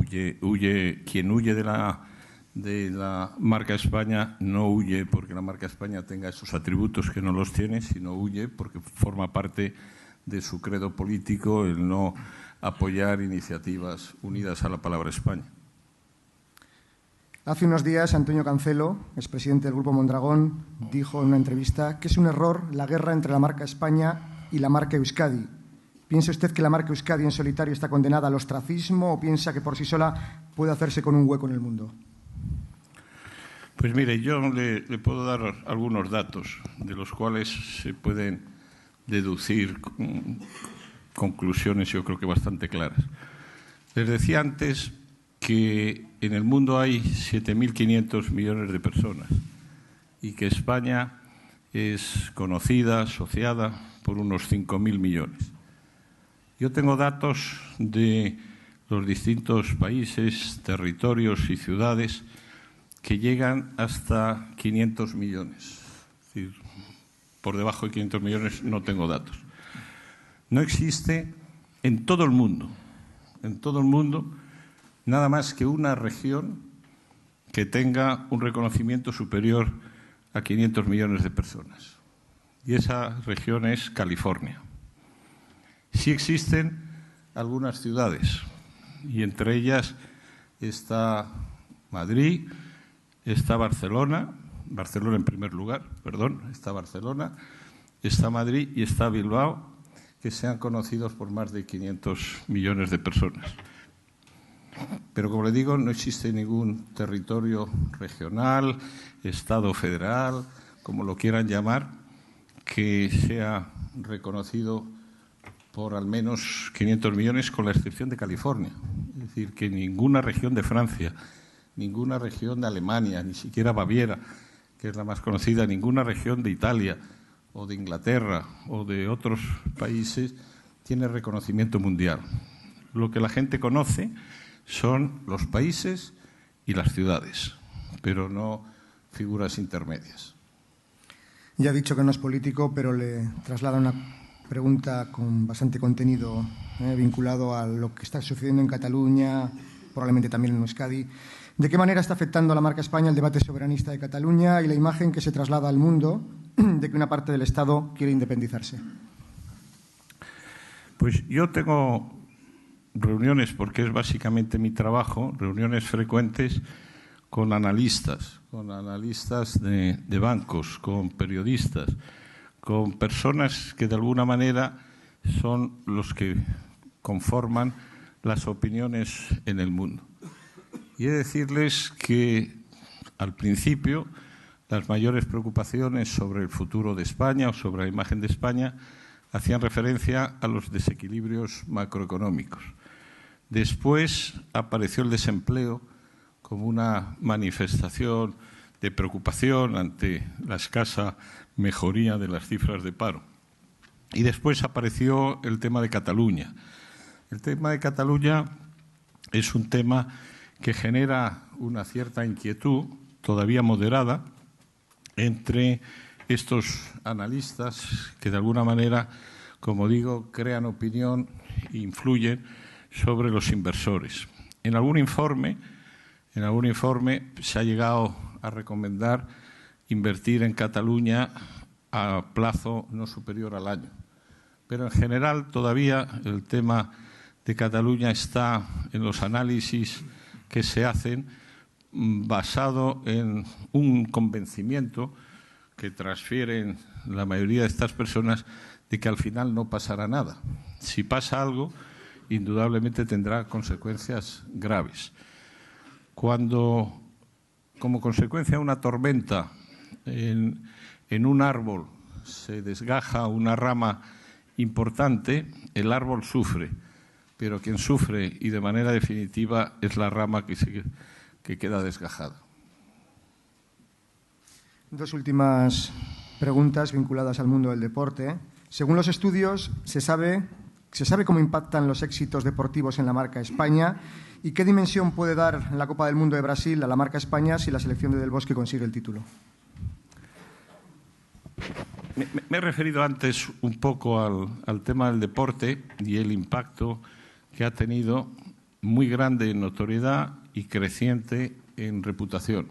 C: Quien huye de la marca España no huye porque la marca España tenga esos atributos que no los tiene, sino huye porque forma parte de su credo político el no apoyar iniciativas unidas a la palabra España.
A: Hace unos días, Antonio Cancelo, expresidente del Grupo Mondragón, dijo en una entrevista que es un error la guerra entre la marca España y la marca Euskadi. ¿Piensa usted que la marca Euskadi en solitario está condenada al ostracismo o piensa que por sí sola puede hacerse con un hueco en el mundo?
C: Pues mire, yo le puedo dar algunos datos de los cuales se pueden deducir conclusiones, yo creo que bastante claras. Les decía antes que en el mundo hay 7.500 millones de personas y que España es conocida, asociada por unos 5.000 millones. Yo tengo datos de los distintos países, territorios y ciudades que llegan hasta 500 millones. Es decir, por debajo de 500 millones no tengo datos. No existe en todo el mundo, nada más que una región que tenga un reconocimiento superior a 500 millones de personas. Y esa región es California. Sí existen algunas ciudades, y entre ellas está Madrid, está Barcelona en primer lugar, está Barcelona, está Madrid y está Bilbao, que sean conocidos por más de 500 millones de personas. Pero, como le digo, no existe ningún territorio regional, Estado federal, como lo quieran llamar, que sea reconocido por al menos 500 millones, con la excepción de California. Es decir, que ninguna región de Francia, ninguna región de Alemania, ni siquiera Baviera, que es la más conocida, ninguna región de Italia o de Inglaterra o de otros países tiene reconocimiento mundial. Lo que la gente conoce son los países y las ciudades, pero no figuras intermedias.
A: Ya ha dicho que no es político, pero le traslado una pregunta con bastante contenido vinculado a lo que está sucediendo en Cataluña, probablemente también en Euskadi. ¿De qué manera está afectando a la marca España el debate soberanista de Cataluña y la imagen que se traslada al mundo de que una parte del Estado quiere independizarse?
C: Pues yo tengo reuniones, porque es básicamente mi trabajo, reuniones frecuentes con analistas de bancos, con periodistas, con personas que de alguna manera son los que conforman las opiniones en el mundo. Y he de decirles que al principio las mayores preocupaciones sobre el futuro de España o sobre la imagen de España hacían referencia a los desequilibrios macroeconómicos. Después apareció el desempleo como una manifestación de preocupación ante la escasa mejoría de las cifras de paro. Y después apareció el tema de Cataluña. El tema de Cataluña es un tema que genera una cierta inquietud, todavía moderada, entre estos analistas que de alguna manera, como digo, crean opinión e influyen sobre los inversores. En algún informe se ha llegado a recomendar invertir en Cataluña a plazo no superior al año. Pero en general todavía el tema de Cataluña está en los análisis que se hacen basado en un convencimiento que transfieren la mayoría de estas personas de que al final no pasará nada. Si pasa algo, indudablemente tendrá consecuencias graves. Cuando, como consecuencia de una tormenta, en un árbol se desgaja una rama importante, el árbol sufre, pero quien sufre y de manera definitiva es la rama que queda desgajada.
A: Dos últimas preguntas vinculadas al mundo del deporte. Según los estudios, ¿se sabe cómo impactan los éxitos deportivos en la marca España y qué dimensión puede dar la Copa del Mundo de Brasil a la marca España si la selección de Del Bosque consigue el título?
C: Me he referido antes un poco al tema del deporte y el impacto que ha tenido muy grande en notoriedad y creciente en reputación.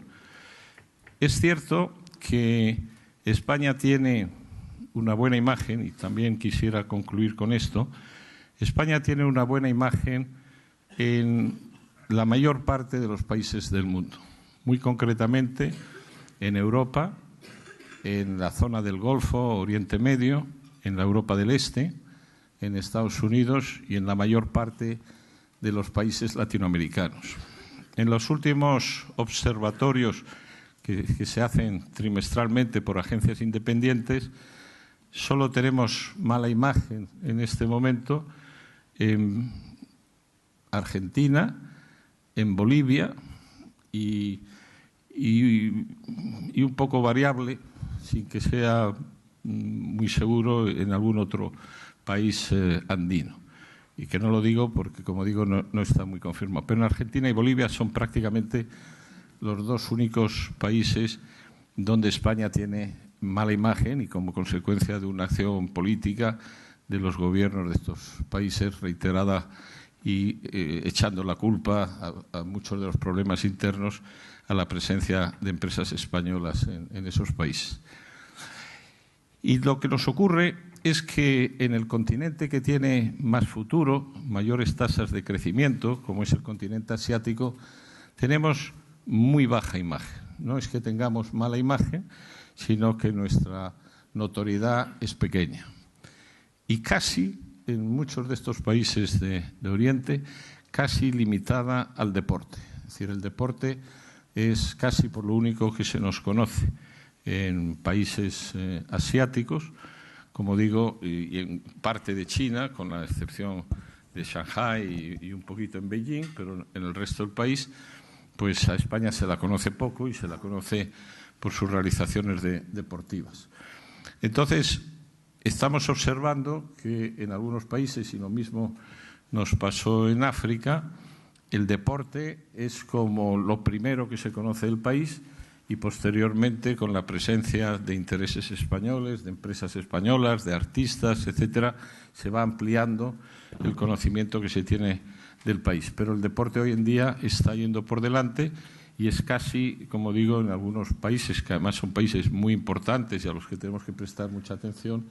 C: Es cierto que España tiene una buena imagen, y también quisiera concluir con esto. España tiene una buena imagen en la mayor parte de los países del mundo, muy concretamente en Europa, en la zona del Golfo, Oriente Medio, en la Europa del Este, en Estados Unidos y en la mayor parte de los países latinoamericanos. En los últimos observatorios que se hacen trimestralmente por agencias independientes, solo tenemos mala imagen en este momento en Argentina, en Bolivia y un poco variable, sin que sea muy seguro, en algún otro país andino. Y que no lo digo porque, como digo, no está muy confirmado. Pero en Argentina y Bolivia son prácticamente los dos únicos países donde España tiene mala imagen y como consecuencia de una acción política de los gobiernos de estos países reiterada y echando la culpa a muchos de los problemas internos a la presencia de empresas españolas en esos países. Y lo que nos ocurre es que en el continente que tiene más futuro, mayores tasas de crecimiento, como es el continente asiático, tenemos muy baja imagen. No es que tengamos mala imagen, sino que nuestra notoriedad es pequeña. Y casi, en muchos de estos países de Oriente, casi limitada al deporte. Es decir, el deporte es casi por lo único que se nos conoce en países asiáticos, como digo, y en parte de China, con la excepción de Shanghái y un poquito en Beijing, pero en el resto del país, pues a España se la conoce poco y se la conoce por sus realizaciones deportivas. Entonces, estamos observando que en algunos países, y lo mismo nos pasó en África, el deporte es como lo primero que se conoce del país y posteriormente, con la presencia de intereses españoles, de empresas españolas, de artistas, etcétera, se va ampliando el conocimiento que se tiene del país. Pero el deporte hoy en día está yendo por delante y es casi, como digo, en algunos países, que además son países muy importantes y a los que tenemos que prestar mucha atención,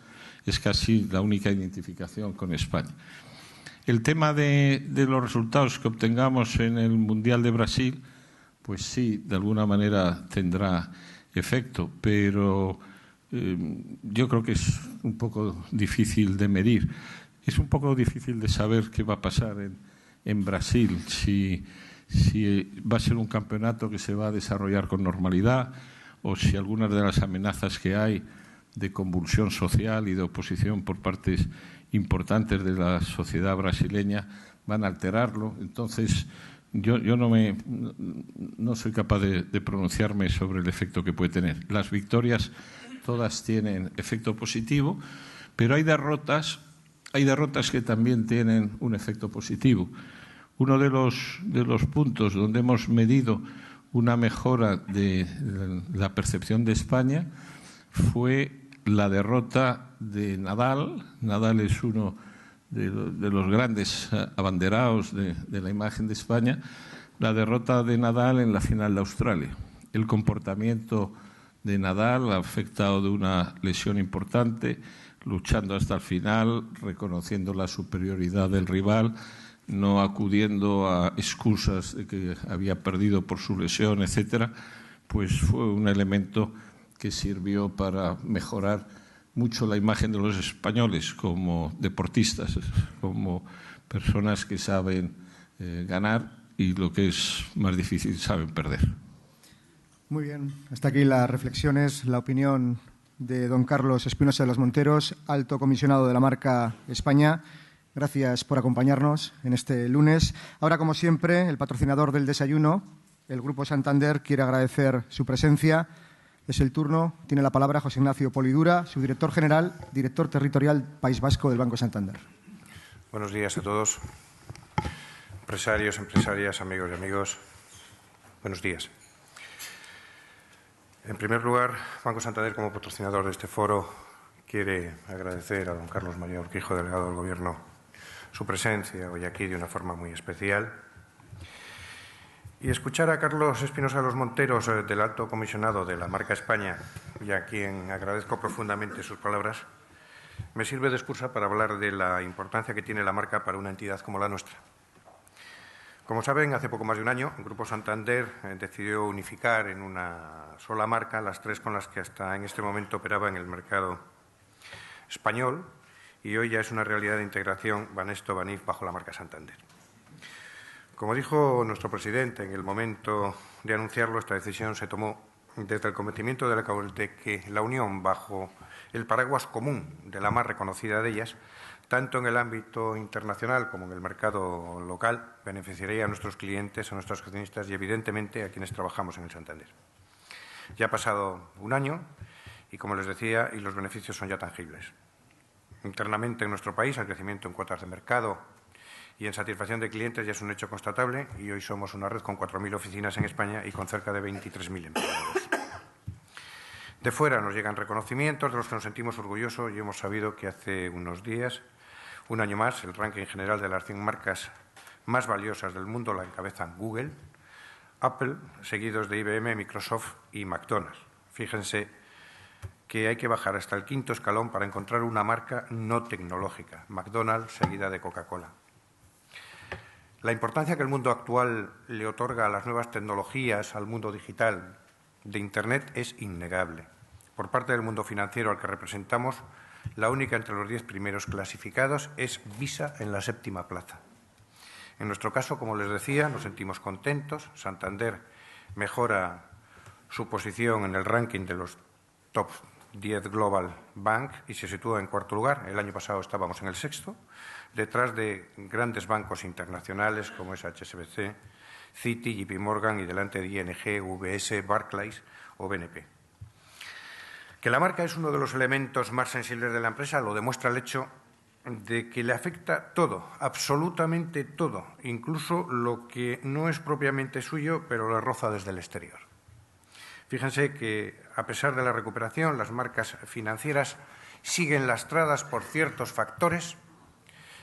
C: es casi la única identificación con España. El tema de los resultados que obtengamos en el Mundial de Brasil, pues sí, de alguna manera tendrá efecto, pero yo creo que es un poco difícil de medir. Es un poco difícil de saber qué va a pasar en Brasil, si si va a ser un campeonato que se va a desarrollar con normalidad o si algunas de las amenazas que hay de convulsión social y de oposición por partes importantes de la sociedad brasileña van a alterarlo. Entonces, yo no soy capaz de pronunciarme sobre el efecto que puede tener. Las victorias todas tienen efecto positivo, pero hay derrotas que también tienen un efecto positivo. Uno de los puntos donde hemos medido una mejora de la percepción de España fue la derrota de Nadal. Nadal es uno de los grandes abanderados de la imagen de España. La derrota de Nadal en la final de Australia. El comportamiento de Nadal, afectado de una lesión importante, luchando hasta el final, reconociendo la superioridad del rival, no acudiendo a excusas de que había perdido por su lesión, etcétera, pues fue un elemento que sirvió para mejorar mucho la imagen de los españoles como deportistas, como personas que saben ganar y, lo que es más difícil, saben perder.
A: Muy bien. Hasta aquí las reflexiones, la opinión de don Carlos Espinosa de los Monteros, alto comisionado de la marca España. Gracias por acompañarnos en este lunes. Ahora, como siempre, el patrocinador del desayuno, el Grupo Santander, quiere agradecer su presencia. Es el turno. Tiene la palabra José Ignacio Polidura, su director general, director territorial País Vasco del Banco Santander.
D: Buenos días a todos. Empresarios, empresarias, amigos y amigos. Buenos días. En primer lugar, Banco Santander, como patrocinador de este foro, quiere agradecer a don Carlos María Urquijo, delegado del Gobierno, su presencia hoy aquí de una forma muy especial. Y escuchar a Carlos Espinosa de los Monteros, del alto comisionado de la marca España, y a quien agradezco profundamente sus palabras, me sirve de excusa para hablar de la importancia que tiene la marca para una entidad como la nuestra. Como saben, hace poco más de un año, el Grupo Santander decidió unificar en una sola marca las tres con las que hasta en este momento operaba en el mercado español, y hoy ya es una realidad de integración Banesto-Banif bajo la marca Santander. Como dijo nuestro presidente en el momento de anunciarlo, esta decisión se tomó desde el convencimiento de que la unión bajo el paraguas común de la más reconocida de ellas, tanto en el ámbito internacional como en el mercado local, beneficiaría a nuestros clientes, a nuestros accionistas y, evidentemente, a quienes trabajamos en el Santander. Ya ha pasado un año y, como les decía, y los beneficios son ya tangibles. Internamente en nuestro país, el crecimiento en cuotas de mercado y en satisfacción de clientes ya es un hecho constatable, y hoy somos una red con 4.000 oficinas en España y con cerca de 23.000 empleados. De fuera nos llegan reconocimientos de los que nos sentimos orgullosos y hemos sabido que hace unos días, un año más, el ranking general de las 100 marcas más valiosas del mundo la encabezan Google, Apple, seguidos de IBM, Microsoft y McDonald's. Fíjense que hay que bajar hasta el 5.º escalón para encontrar una marca no tecnológica, McDonald's seguida de Coca-Cola. La importancia que el mundo actual le otorga a las nuevas tecnologías, al mundo digital de Internet, es innegable. Por parte del mundo financiero al que representamos, la única entre los 10 primeros clasificados es Visa en la 7ª plaza. En nuestro caso, como les decía, nos sentimos contentos. Santander mejora su posición en el ranking de los top 10 Global Bank y se sitúa en 4º lugar. El año pasado estábamos en el 6º, detrás de grandes bancos internacionales como es HSBC, Citi, JP Morgan y delante de ING, UBS, Barclays o BNP. Que la marca es uno de los elementos más sensibles de la empresa lo demuestra el hecho de que le afecta todo, absolutamente todo, incluso lo que no es propiamente suyo, pero le roza desde el exterior. Fíjense que, a pesar de la recuperación, las marcas financieras siguen lastradas por ciertos factores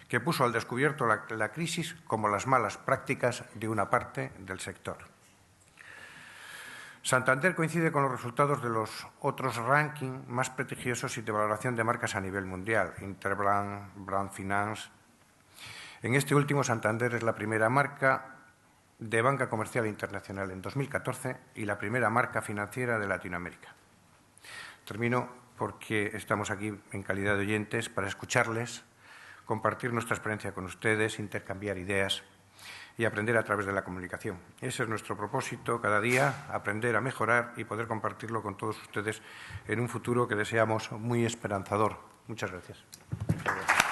D: que puso al descubierto la crisis, como las malas prácticas de una parte del sector. Santander coincide con los resultados de los otros rankings más prestigiosos y de valoración de marcas a nivel mundial, Interbrand, Brand Finance. En este último, Santander es la primera marca de banca comercial internacional en 2014 y la primera marca financiera de Latinoamérica. Termino porque estamos aquí en calidad de oyentes para escucharles, compartir nuestra experiencia con ustedes, intercambiar ideas y aprender a través de la comunicación. Ese es nuestro propósito cada día, aprender a mejorar y poder compartirlo con todos ustedes en un futuro que deseamos muy esperanzador. Muchas gracias.